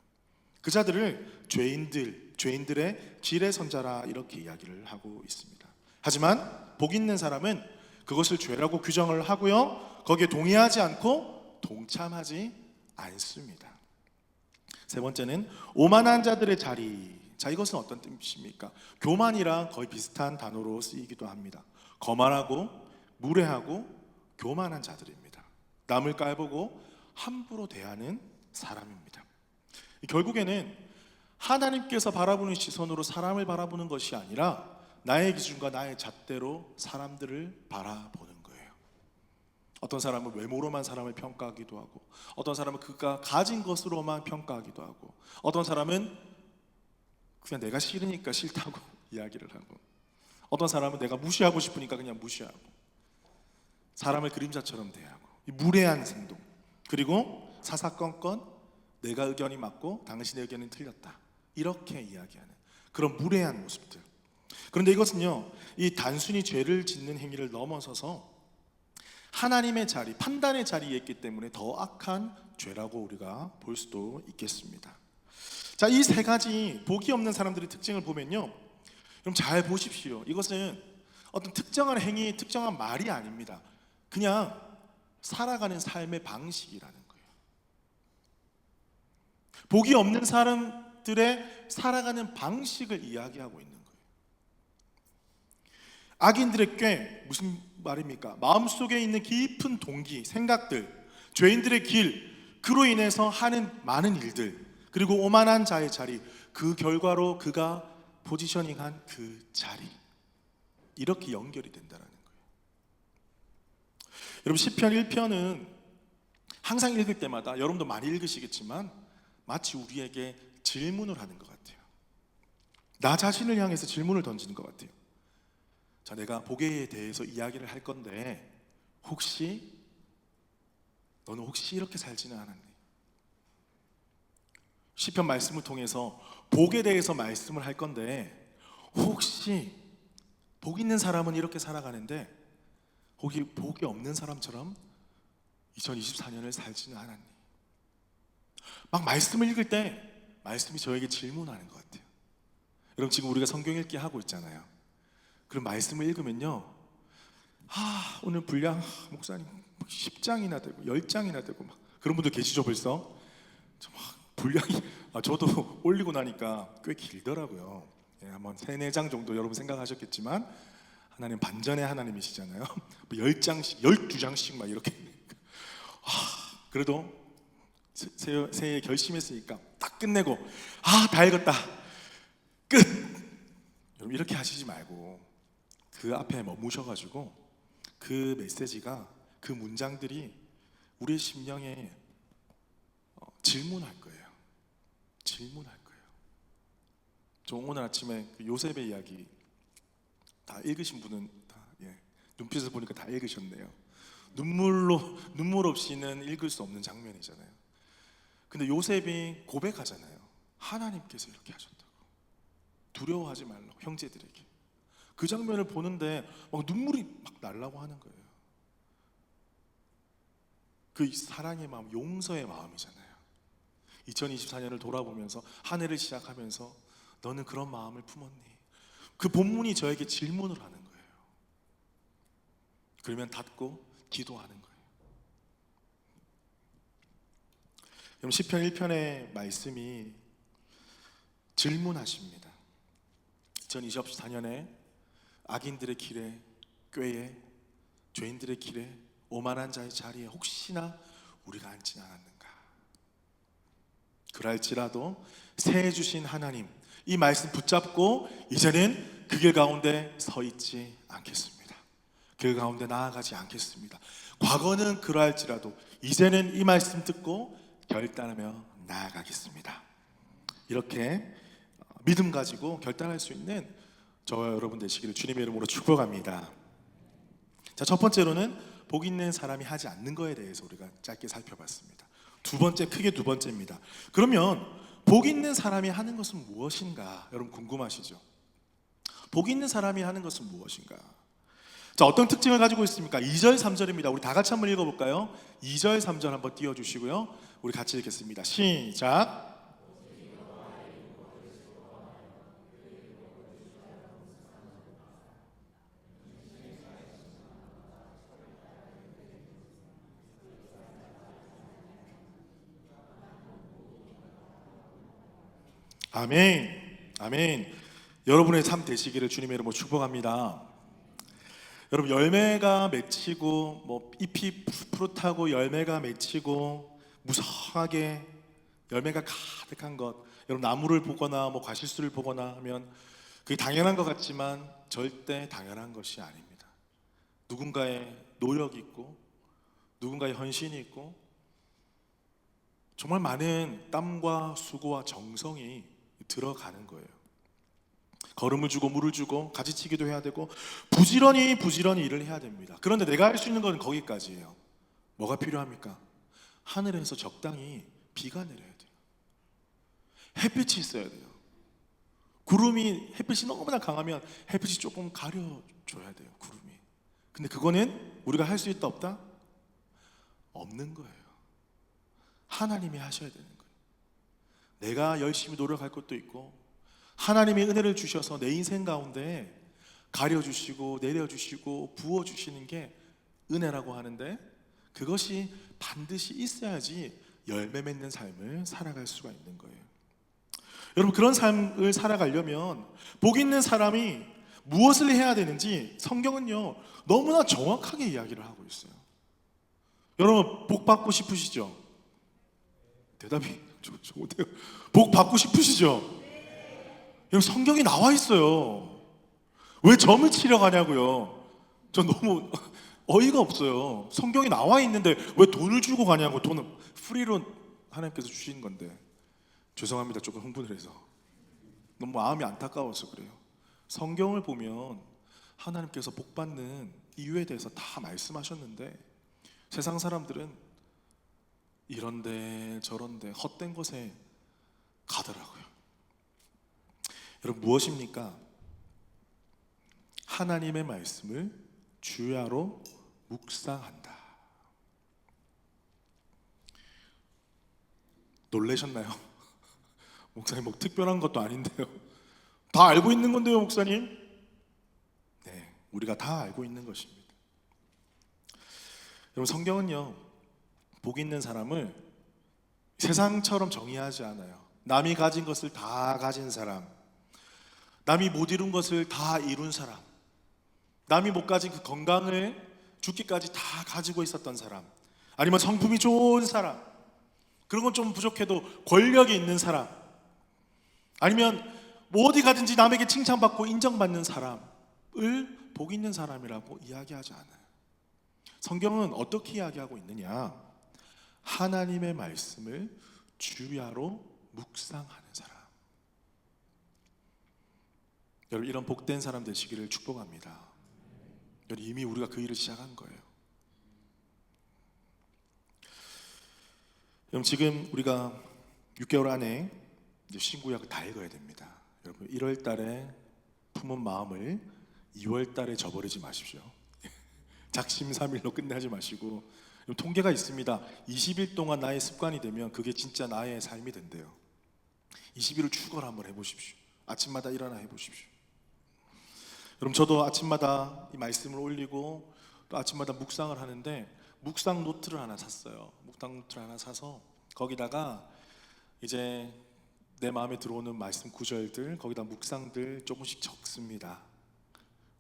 그 자들을 죄인들의 길의 선자라 이렇게 이야기를 하고 있습니다. 하지만 복 있는 사람은 그것을 죄라고 규정을 하고요, 거기에 동의하지 않고 동참하지 않습니다. 세 번째는 오만한 자들의 자리. 자, 이것은 어떤 뜻입니까? 교만이랑 거의 비슷한 단어로 쓰이기도 합니다. 거만하고 무례하고 교만한 자들입니다. 남을 깔보고 함부로 대하는 사람입니다. 결국에는 하나님께서 바라보는 시선으로 사람을 바라보는 것이 아니라 나의 기준과 나의 잣대로 사람들을 바라보는 거예요. 어떤 사람은 외모로만 사람을 평가하기도 하고, 어떤 사람은 그가 가진 것으로만 평가하기도 하고, 어떤 사람은 그냥 내가 싫으니까 싫다고 이야기를 하고, 어떤 사람은 내가 무시하고 싶으니까 그냥 무시하고, 사람을 그림자처럼 대하고, 이 무례한 행동, 그리고 사사건건 내가 의견이 맞고 당신의 의견은 틀렸다, 이렇게 이야기하는 그런 무례한 모습들. 그런데 이것은요, 이 단순히 죄를 짓는 행위를 넘어서서 하나님의 자리, 판단의 자리에 있기 때문에 더 악한 죄라고 우리가 볼 수도 있겠습니다. 자, 이 세 가지 복이 없는 사람들의 특징을 보면요, 그럼 잘 보십시오. 이것은 어떤 특정한 행위, 특정한 말이 아닙니다. 그냥 살아가는 삶의 방식이라는 거예요. 복이 없는 사람들의 살아가는 방식을 이야기하고 있는 거예요. 악인들의 꾀, 무슨 말입니까? 마음속에 있는 깊은 동기, 생각들, 죄인들의 길, 그로 인해서 하는 많은 일들, 그리고 오만한 자의 자리, 그 결과로 그가 포지셔닝한 그 자리, 이렇게 연결이 된다는 거예요. 여러분, 시편 1편은 항상 읽을 때마다, 여러분도 많이 읽으시겠지만 마치 우리에게 질문을 하는 것 같아요. 나 자신을 향해서 질문을 던지는 것 같아요. 자, 내가 복에 대해서 이야기를 할 건데 너는 혹시 이렇게 살지는 않았니? 시편 말씀을 통해서 복에 대해서 말씀을 할 건데 혹시 복 있는 사람은 이렇게 살아가는데 혹시 복이 없는 사람처럼 2024년을 살지는 않았니? 막 말씀을 읽을 때 말씀이 저에게 질문하는 것 같아요. 여러분, 지금 우리가 성경 읽기 하고 있잖아요. 그럼 말씀을 읽으면요, 오늘 분량 목사님 10장이나 되고 10장이나 되고 막 그런 분들 계시죠 벌써? 막 분량이 저도 올리고 나니까 꽤 길더라고요. 한번 3-4장 정도 여러분 생각하셨겠지만 하나님 반전의 하나님이시잖아요. 10장씩 12장씩 막 이렇게 그래도 새해 결심했으니까 딱 끝내고 다 읽었다, 끝! 여러분, 이렇게 하시지 말고 그 앞에 머무셔가지고 그 메시지가, 그 문장들이 우리의 심령에 질문할 거예요. 질문할 거예요. 저 오늘 아침에 그 요셉의 이야기 다 읽으신 분은 다, 눈빛을 보니까 다 읽으셨네요. 눈물 없이는 읽을 수 없는 장면이잖아요. 근데 요셉이 고백하잖아요. 하나님께서 이렇게 하셨다고. 두려워하지 말라고, 형제들에게. 그 장면을 보는데 막 눈물이 막 날라고 하는 거예요. 그 사랑의 마음, 용서의 마음이잖아요. 2024년을 돌아보면서 한 해를 시작하면서 너는 그런 마음을 품었니? 그 본문이 저에게 질문을 하는 거예요. 그러면 닫고 기도하는 거예요. 그럼 시편 1편의 말씀이 질문하십니다. 2024년에 악인들의 길에, 꾀에, 죄인들의 길에, 오만한 자의 자리에 혹시나 우리가 앉지 않았는가? 그럴지라도 새해 주신 하나님, 이 말씀 붙잡고 이제는 그 길 가운데 서 있지 않겠습니다. 그 가운데 나아가지 않겠습니다. 과거는 그러할지라도 이제는 이 말씀 듣고 결단하며 나아가겠습니다. 이렇게 믿음 가지고 결단할 수 있는 저와 여러분 되시기를 주님의 이름으로 축복합니다. 자, 첫 번째로는 복 있는 사람이 하지 않는 거에 대해서 우리가 짧게 살펴봤습니다. 두 번째, 크게 두 번째입니다. 그러면 복 있는 사람이 하는 것은 무엇인가? 여러분 궁금하시죠? 복 있는 사람이 하는 것은 무엇인가? 자, 어떤 특징을 가지고 있습니까? 2절 3절입니다. 우리 다 같이 한번 읽어볼까요? 2절 3절 한번 띄워주시고요, 우리 같이 읽겠습니다. 시작. 아멘, 아멘. 여러분의 삶 되시기를 주님의 이름으로 축복합니다. 여러분, 열매가 맺히고 잎이 푸릇하고 열매가 맺히고 무성하게 열매가 가득한 것, 여러분 나무를 보거나 과실수를 보거나 하면 그게 당연한 것 같지만 절대 당연한 것이 아닙니다. 누군가의 노력이 있고 누군가의 헌신이 있고 정말 많은 땀과 수고와 정성이 들어가는 거예요. 걸음을 주고 물을 주고 가지치기도 해야 되고 부지런히 일을 해야 됩니다. 그런데 내가 할 수 있는 건 거기까지예요. 뭐가 필요합니까? 하늘에서 적당히 비가 내려야 돼요. 햇빛이 있어야 돼요. 구름이, 햇빛이 너무나 강하면 햇빛이 조금 가려줘야 돼요. 구름이. 근데 그거는 우리가 할 수 있다 없다? 없는 거예요. 하나님이 하셔야 되는 거예요. 내가 열심히 노력할 것도 있고 하나님의 은혜를 주셔서 내 인생 가운데 가려주시고 내려주시고 부어주시는 게 은혜라고 하는데, 그것이 반드시 있어야지 열매 맺는 삶을 살아갈 수가 있는 거예요. 여러분, 그런 삶을 살아가려면 복 있는 사람이 무엇을 해야 되는지 성경은요 너무나 정확하게 이야기를 하고 있어요. 여러분, 복 받고 싶으시죠? 대답이 좋은데요. 복 받고 싶으시죠? 여러분, 성경이 나와 있어요. 왜 점을 치러 가냐고요? 전 너무 어이가 없어요. 성경이 나와 있는데 왜 돈을 주고 가냐고. 돈은 프리로 하나님께서 주신 건데. 죄송합니다, 조금 흥분을 해서. 너무 마음이 안타까워서 그래요. 성경을 보면 하나님께서 복 받는 이유에 대해서 다 말씀하셨는데 세상 사람들은 이런데 저런데 헛된 곳에 가더라고요. 여러분, 무엇입니까? 하나님의 말씀을 주야로 묵상한다. 놀라셨나요? 목사님, 뭐 특별한 것도 아닌데요. 다 알고 있는 건데요, 목사님. 네, 우리가 다 알고 있는 것입니다. 여러분, 성경은요 복 있는 사람을 세상처럼 정의하지 않아요. 남이 가진 것을 다 가진 사람, 남이 못 이룬 것을 다 이룬 사람, 남이 못 가진 그 건강을 죽기까지 다 가지고 있었던 사람, 아니면 성품이 좋은 사람, 그런 건 좀 부족해도 권력이 있는 사람, 아니면 뭐 어디 가든지 남에게 칭찬받고 인정받는 사람을 복 있는 사람이라고 이야기하지 않아요. 성경은 어떻게 이야기하고 있느냐? 하나님의 말씀을 주야로 묵상하는 사람. 여러분, 이런 복된 사람 되시기를 축복합니다. 여러분, 이미 우리가 그 일을 시작한 거예요. 여러분, 지금 우리가 6개월 안에 이제 신구약을 다 읽어야 됩니다. 여러분, 1월 달에 품은 마음을 2월 달에 저버리지 마십시오. 작심삼일로 끝내지 마시고, 통계가 있습니다. 20일 동안 나의 습관이 되면 그게 진짜 나의 삶이 된대요. 20일을 축을 한번 해보십시오. 아침마다 일어나 해보십시오. 여러분, 저도 아침마다 이 말씀을 올리고 또 아침마다 묵상을 하는데 묵상 노트를 하나 샀어요. 묵상 노트를 하나 사서 거기다가 이제 내 마음에 들어오는 말씀 구절들, 거기다 묵상들 조금씩 적습니다.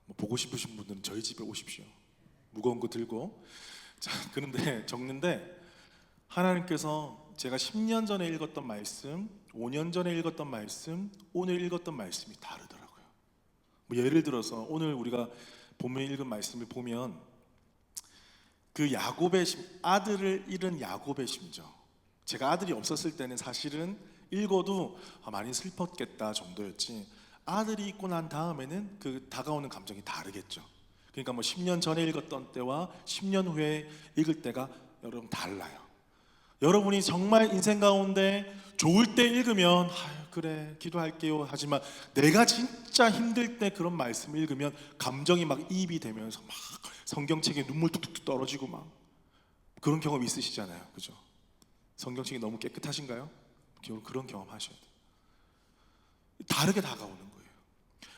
뭐 보고 싶으신 분들은 저희 집에 오십시오. 무거운 거 들고. 자, 그런데 적는데 하나님께서 제가 10년 전에 읽었던 말씀, 5년 전에 읽었던 말씀, 오늘 읽었던 말씀이 다르더라고요. 뭐 예를 들어서 오늘 우리가 본문에 읽은 말씀을 보면 그 야곱의 아들을 잃은 야곱의 심정. 제가 아들이 없었을 때는 사실은 읽어도 많이 슬펐겠다 정도였지, 아들이 있고 난 다음에는 그 다가오는 감정이 다르겠죠. 그러니까 뭐 10년 전에 읽었던 때와 10년 후에 읽을 때가 여러분 달라요. 여러분이 정말 인생 가운데 좋을 때 읽으면 그래 기도할게요 하지만 내가 진짜 힘들 때 그런 말씀을 읽으면 감정이 막 이입이 되면서 막 성경책에 눈물 뚝뚝 떨어지고 막 그런 경험 있으시잖아요. 그죠? 성경책이 너무 깨끗하신가요? 그런 경험 하셔야 돼요. 다르게 다가오는 거예요.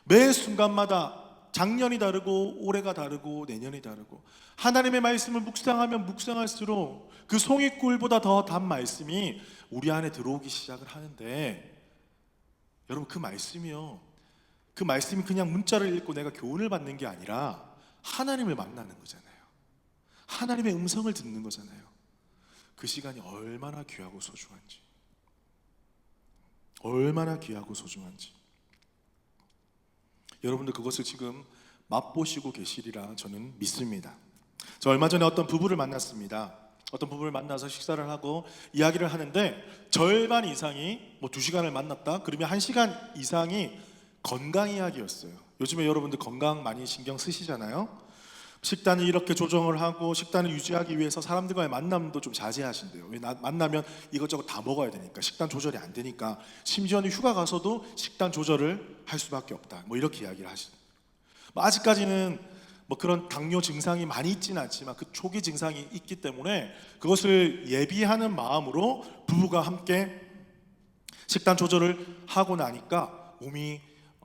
매 순간마다 작년이 다르고 올해가 다르고 내년이 다르고, 하나님의 말씀을 묵상하면 묵상할수록 그 송이꿀보다 더 단 말씀이 우리 안에 들어오기 시작을 하는데, 여러분 그 말씀이 그냥 문자를 읽고 내가 교훈을 받는 게 아니라 하나님을 만나는 거잖아요. 하나님의 음성을 듣는 거잖아요. 그 시간이 얼마나 귀하고 소중한지, 얼마나 귀하고 소중한지 여러분들 그것을 지금 맛보시고 계시리라 저는 믿습니다. 저 얼마 전에 어떤 부부를 만났습니다. 어떤 부부를 만나서 식사를 하고 이야기를 하는데 절반 이상이 뭐 2시간을 만났다 그러면 1시간 이상이 건강 이야기였어요. 요즘에 여러분들 건강 많이 신경 쓰시잖아요. 식단을 이렇게 조정을 하고 식단을 유지하기 위해서 사람들과의 만남도 좀 자제하신대요. 왜 만나면 이것저것 다 먹어야 되니까, 식단 조절이 안 되니까, 심지어는 휴가 가서도 식단 조절을 할 수밖에 없다, 뭐 이렇게 이야기를 하시는. 뭐 아직까지는 뭐 그런 당뇨 증상이 많이 있지는 않지만 그 초기 증상이 있기 때문에 그것을 예비하는 마음으로 부부가 함께 식단 조절을 하고 나니까 몸이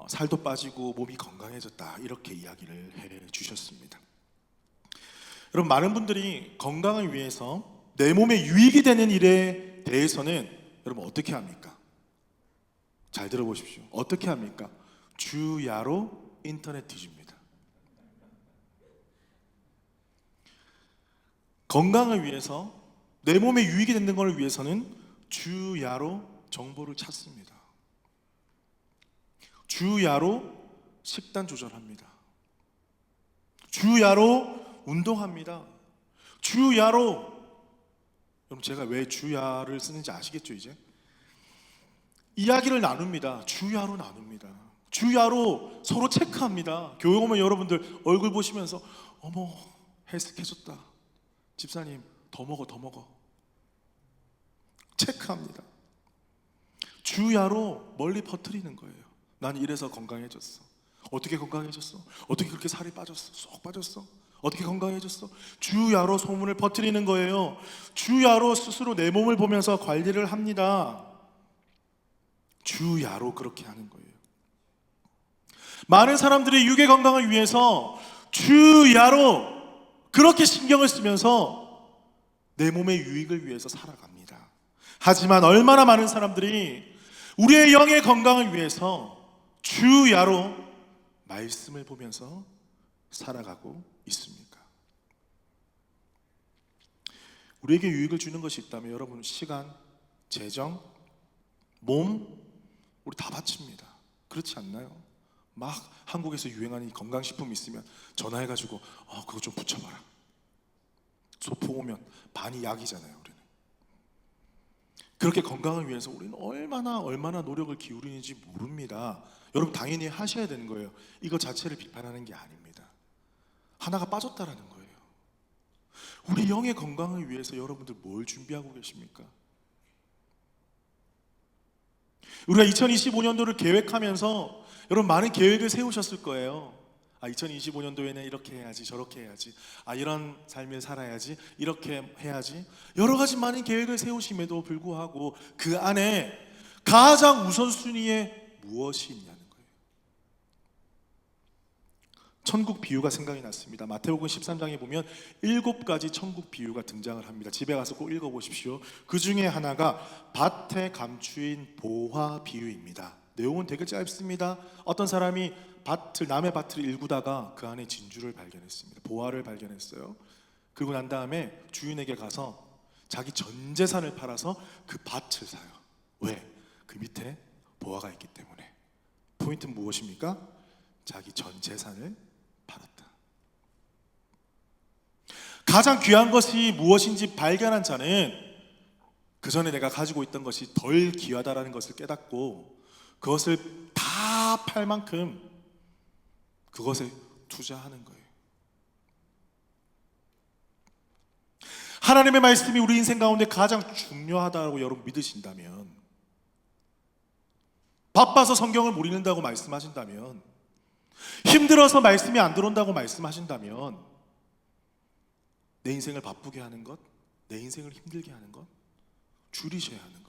살도 빠지고 몸이 건강해졌다, 이렇게 이야기를 해 주셨습니다. 여러분 많은 분들이 건강을 위해서 내 몸에 유익이 되는 일에 대해서는 여러분 어떻게 합니까? 잘 들어보십시오. 어떻게 합니까? 주야로 인터넷 뒤집니다. 건강을 위해서, 내 몸에 유익이 되는 것을 위해서는 주야로 정보를 찾습니다. 주야로 식단 조절합니다. 주야로 운동합니다. 주야로, 그럼 제가 왜 주야를 쓰는지 아시겠죠? 이제 이야기를 나눕니다. 주야로 나눕니다. 주야로 서로 체크합니다. 교회 오면 여러분들 얼굴 보시면서 어머 헬스케졌다, 집사님 더 먹어 체크합니다. 주야로 멀리 퍼뜨리는 거예요. 난 이래서 건강해졌어. 어떻게 건강해졌어? 어떻게 그렇게 살이 빠졌어? 쏙 빠졌어? 어떻게 건강해졌어? 주야로 소문을 퍼뜨리는 거예요. 주야로 스스로 내 몸을 보면서 관리를 합니다. 주야로 그렇게 하는 거예요. 많은 사람들이 육의 건강을 위해서 주야로 그렇게 신경을 쓰면서 내 몸의 유익을 위해서 살아갑니다. 하지만 얼마나 많은 사람들이 우리의 영의 건강을 위해서 주야로 말씀을 보면서 살아가고 있습니까? 우리에게 유익을 주는 것이 있다면 여러분 시간, 재정, 몸 우리 다 바칩니다. 그렇지 않나요? 막 한국에서 유행하는 건강식품 있으면 전화해가지고 그거 좀 붙여봐라. 소풍 오면 반이 약이잖아요. 우리는 그렇게 건강을 위해서 우리는 얼마나 노력을 기울이는지 모릅니다. 여러분 당연히 하셔야 되는 거예요. 이거 자체를 비판하는 게 아닙니다. 하나가 빠졌다라는 거예요. 우리 영의 건강을 위해서 여러분들 뭘 준비하고 계십니까? 우리가 2025년도를 계획하면서 여러분 많은 계획을 세우셨을 거예요. 2025년도에는 이렇게 해야지, 저렇게 해야지, 이런 삶을 살아야지, 이렇게 해야지, 여러 가지 많은 계획을 세우심에도 불구하고 그 안에 가장 우선순위에 무엇이 있냐는 거예요. 천국 비유가 생각이 났습니다. 마태복음 13장에 보면 7가지 천국 비유가 등장을 합니다. 집에 가서 꼭 읽어보십시오. 그 중에 하나가 밭에 감추인 보화 비유입니다. 내용은 되게 짧습니다. 어떤 사람이 남의 밭을 일구다가 그 안에 진주를 발견했습니다. 보화를 발견했어요. 그리고 난 다음에 주인에게 가서 자기 전 재산을 팔아서 그 밭을 사요. 왜? 그 밑에 보화가 있기 때문에. 포인트는 무엇입니까? 자기 전 재산을 팔았다. 가장 귀한 것이 무엇인지 발견한 자는 그 전에 내가 가지고 있던 것이 덜 귀하다라는 것을 깨닫고 그것을 다 팔 만큼 그것에 투자하는 거예요. 하나님의 말씀이 우리 인생 가운데 가장 중요하다고 여러분 믿으신다면, 바빠서 성경을 못 읽는다고 말씀하신다면, 힘들어서 말씀이 안 들어온다고 말씀하신다면, 내 인생을 바쁘게 하는 것, 내 인생을 힘들게 하는 것 줄이셔야 하는 거예요.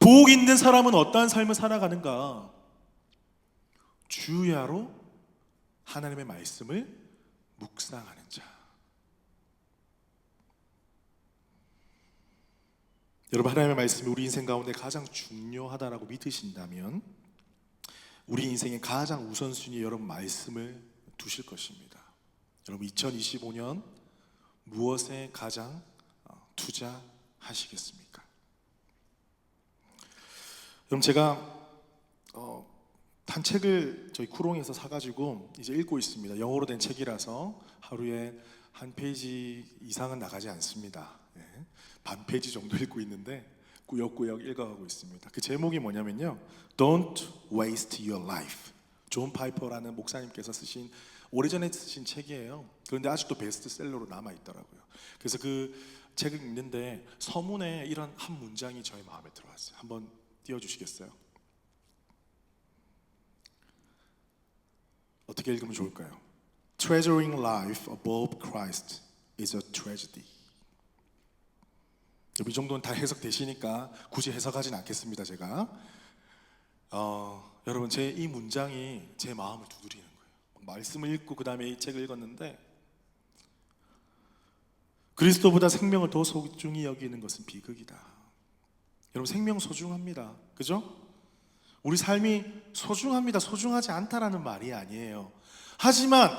복 있는 사람은 어떠한 삶을 살아가는가? 주야로 하나님의 말씀을 묵상하는 자. 여러분, 하나님의 말씀이 우리 인생 가운데 가장 중요하다라고 믿으신다면 우리 인생의 가장 우선순위에 여러분 말씀을 두실 것입니다. 여러분, 2025년 무엇에 가장 투자하시겠습니까? 여러분, 제가 한 책을 저희 쿠롱에서 사가지고 이제 읽고 있습니다. 영어로 된 책이라서 하루에 한 페이지 이상은 나가지 않습니다. 반 페이지 정도 읽고 있는데 꾸역꾸역 읽어가고 있습니다. 그 제목이 뭐냐면요, Don't Waste Your Life. 존 파이퍼라는 목사님께서 쓰신, 오래전에 쓰신 책이에요. 그런데 아직도 베스트셀러로 남아있더라고요. 그래서 그 책을 읽는데 서문에 이런 한 문장이 저의 마음에 들어왔어요. 한번 띄워주시겠어요? 어떻게 읽으면 좋을까요? Treasuring life above Christ is a tragedy. 이 정도는 다 해석되시니까 굳이 해석하진 않겠습니다. 제가 여러분, 제 이 문장이 제 마음을 두드리는 거예요. 말씀을 읽고 그 다음에 이 책을 읽었는데, 그리스도보다 생명을 더 소중히 여기는 것은 비극이다. 여러분, 생명 소중합니다. 그죠? 우리 삶이 소중합니다. 소중하지 않다라는 말이 아니에요. 하지만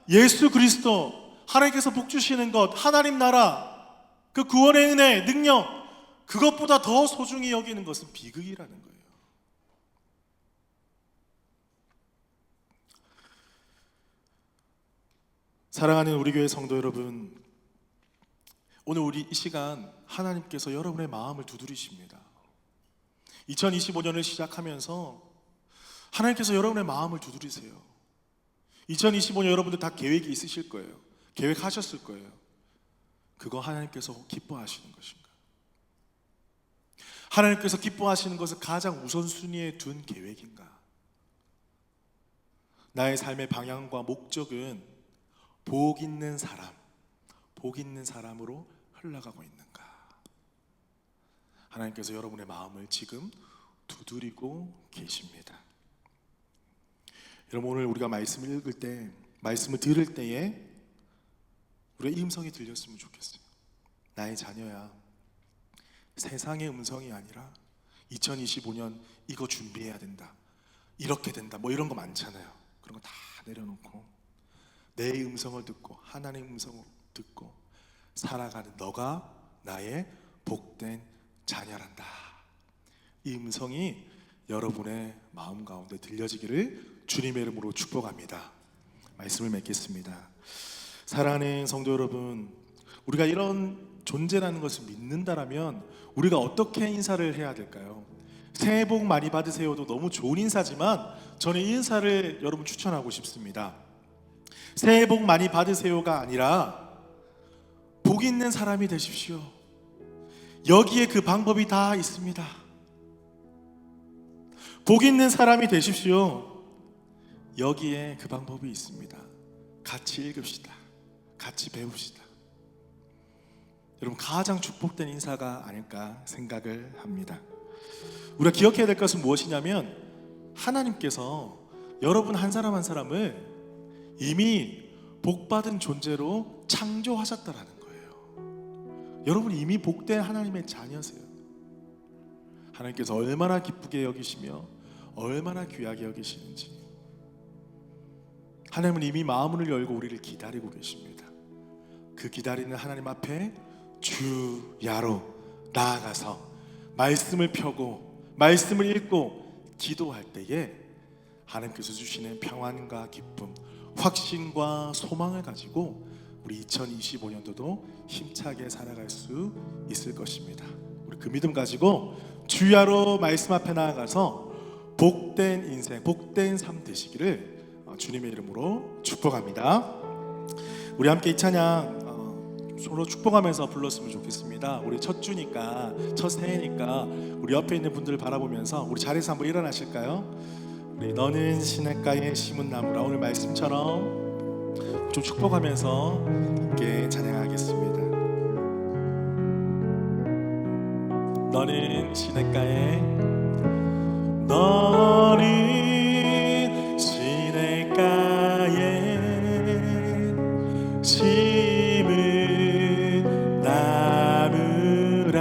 예수 그리스도, 하나님께서 복 주시는 것, 하나님 나라, 그 구원의 은혜, 능력, 그것보다 더 소중히 여기는 것은 비극이라는 거예요. 사랑하는 우리 교회 성도 여러분, 오늘 우리 이 시간 하나님께서 여러분의 마음을 두드리십니다. 2025년을 시작하면서 하나님께서 여러분의 마음을 두드리세요. 2025년 여러분들 다 계획이 있으실 거예요. 계획하셨을 거예요. 그거 하나님께서 기뻐하시는 것인가? 하나님께서 기뻐하시는 것을 가장 우선순위에 둔 계획인가? 나의 삶의 방향과 목적은 복 있는 사람, 복 있는 사람으로 흘러가고 있는가? 하나님께서 여러분의 마음을 지금 두드리고 계십니다. 여러분, 오늘 우리가 말씀을 읽을 때, 말씀을 들을 때에 우리의 이 음성이 들렸으면 좋겠어요. 나의 자녀야, 세상의 음성이 아니라 2025년 이거 준비해야 된다, 이렇게 된다, 뭐 이런 거 많잖아요. 그런 거 다 내려놓고 내 음성을 듣고 하나님의 음성을 듣고 살아가는 너가 나의 복된 자녀란다. 이 음성이 여러분의 마음 가운데 들려지기를 주님의 이름으로 축복합니다. 말씀을 맺겠습니다. 사랑하는 성도 여러분, 우리가 이런 존재라는 것을 믿는다라면 우리가 어떻게 인사를 해야 될까요? 새해 복 많이 받으세요도 너무 좋은 인사지만 저는 이 인사를 여러분 추천하고 싶습니다. 새해 복 많이 받으세요가 아니라 복 있는 사람이 되십시오. 여기에 그 방법이 다 있습니다. 복 있는 사람이 되십시오. 여기에 그 방법이 있습니다. 같이 읽읍시다. 같이 배웁시다. 여러분, 가장 축복된 인사가 아닐까 생각을 합니다. 우리가 기억해야 될 것은 무엇이냐면 하나님께서 여러분 한 사람 한 사람을 이미 복받은 존재로 창조하셨다라는 거예요. 여러분 이미 복된 하나님의 자녀세요. 하나님께서 얼마나 기쁘게 여기시며 얼마나 귀하게 여기시는지, 하나님은 이미 마음을 열고 우리를 기다리고 계십니다. 그 기다리는 하나님 앞에 주야로 나아가서 말씀을 펴고 말씀을 읽고 기도할 때에 하나님께서 주시는 평안과 기쁨, 확신과 소망을 가지고 우리 2025년도도 힘차게 살아갈 수 있을 것입니다. 우리 그 믿음 가지고 주야로 말씀 앞에 나아가서 복된 인생, 복된 삶 되시기를 주님의 이름으로 축복합니다. 우리 함께 이 찬양 서로 축복하면서 불렀으면 좋겠습니다. 우리 첫 주니까, 첫 새해니까 우리 옆에 있는 분들을 바라보면서 우리 자리에서 한번 일어나실까요? 우리 너는 시냇가에 심은 나무라, 오늘 말씀처럼 좀 축복하면서 함께 찬양하겠습니다. 너는 시냇가에, 너는 시냇가에 심은 나무라.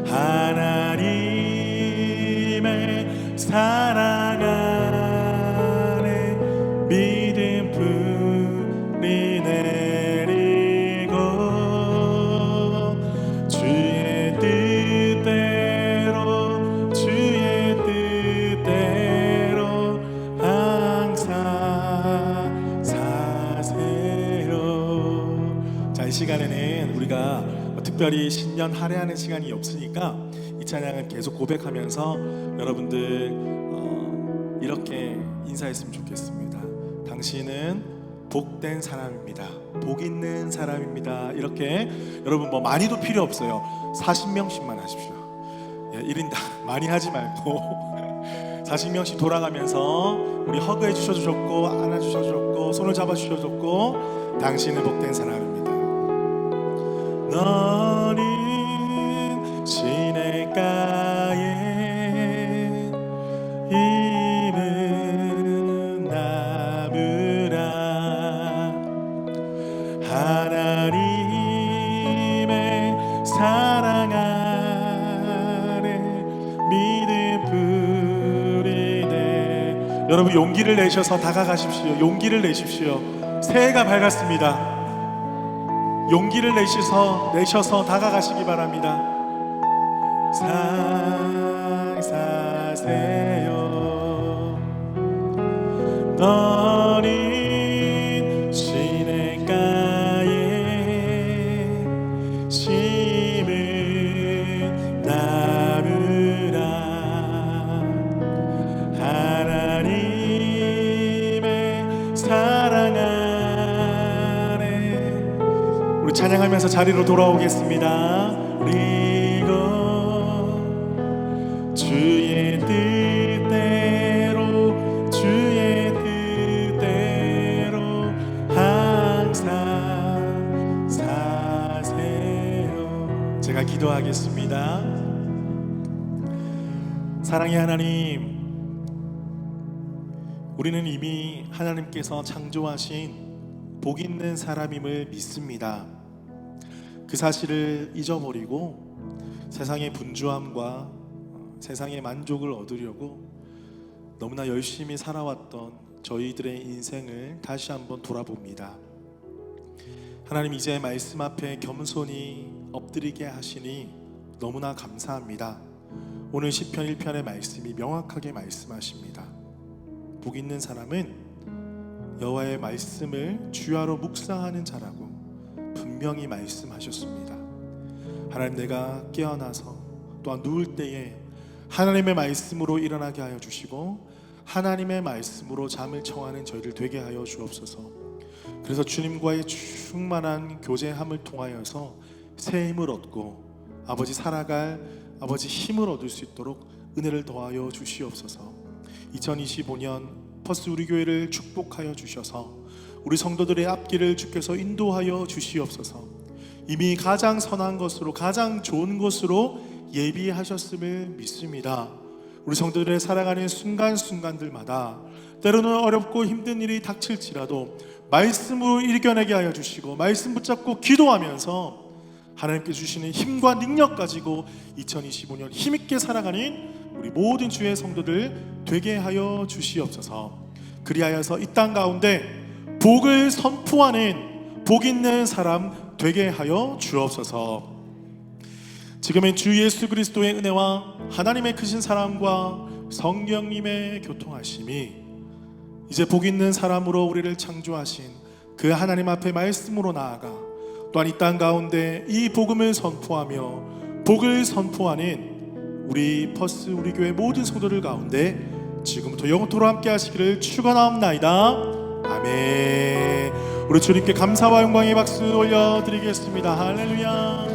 하나님의 사랑 안에 믿음 뿌리 내리고 주의 뜻대로 항상 사세요. 자, 이 시간에는 우리가 특별히 신년 할애하는 시간이 없으니까 이 찬양을 계속 고백하면서 여러분들 이렇게 인사했으면 좋겠습니다. 당신은 복된 사람입니다. 복 있는 사람입니다. 이렇게 여러분 뭐 많이도 필요 없어요. 40명씩만 하십시오. 1인당 많이 하지 말고 40명씩 돌아가면서 우리 허그해 주셔도 좋고 안아주셔도 좋고 손을 잡아 주셔도 좋고 당신은 복된 사람입니다. 너는 시냇가에 임은 나무라. 하나님의 사랑 안에 믿음 뿌리네. 여러분 용기를 내셔서 다가가십시오. 용기를 내십시오. 새해가 밝았습니다. 용기를 내셔서 다가가시기 바랍니다. 사세요. 너는 시냇가에 심은 나무라. 하나님의 사랑 안에. 우리 찬양하면서 자리로 돌아오겠습니다. 그리고 주의 뜻대로 항상 사세요. 제가 기도하겠습니다. 사랑의 하나님, 우리는 이미 하나님께서 창조하신 복 있는 사람임을 믿습니다. 그 사실을 잊어버리고 세상의 분주함과 세상의 만족을 얻으려고 너무나 열심히 살아왔던 저희들의 인생을 다시 한번 돌아봅니다. 하나님, 이제 말씀 앞에 겸손히 엎드리게 하시니 너무나 감사합니다. 오늘 시편 1편의 말씀이 명확하게 말씀하십니다. 복 있는 사람은 여호와의 말씀을 주야로 묵상하는 자라고 분명히 말씀하셨습니다. 하나님, 내가 깨어나서 또한 누울 때에 하나님의 말씀으로 일어나게 하여 주시고 하나님의 말씀으로 잠을 청하는 저희를 되게 하여 주옵소서. 그래서 주님과의 충만한 교제함을 통하여서 새 힘을 얻고 아버지 살아갈 아버지 힘을 얻을 수 있도록 은혜를 더하여 주시옵소서. 2025년 퍼스 우리 교회를 축복하여 주셔서 우리 성도들의 앞길을 주께서 인도하여 주시옵소서. 이미 가장 선한 것으로 가장 좋은 것으로 예비하셨음을 믿습니다. 우리 성도들의 살아가는 순간순간들마다 때로는 어렵고 힘든 일이 닥칠지라도 말씀으로 이겨내게 하여 주시고 말씀 붙잡고 기도하면서 하나님께 주시는 힘과 능력 가지고 2025년 힘있게 살아가는 우리 모든 주의 성도들 되게 하여 주시옵소서. 그리하여서 이 땅 가운데 복을 선포하는 복 있는 사람 되게 하여 주옵소서. 지금은 주 예수 그리스도의 은혜와 하나님의 크신 사랑과 성령님의 교통하심이 이제 복 있는 사람으로 우리를 창조하신 그 하나님 앞에 말씀으로 나아가 또한 이 땅 가운데 이 복음을 선포하며 복을 선포하는 우리 퍼스 우리 교회 모든 성도들 가운데 지금부터 영원토록 함께 하시기를 축원하옵나이다. 아멘. 우리 주님께 감사와 영광의 박수 올려드리겠습니다. 할렐루야.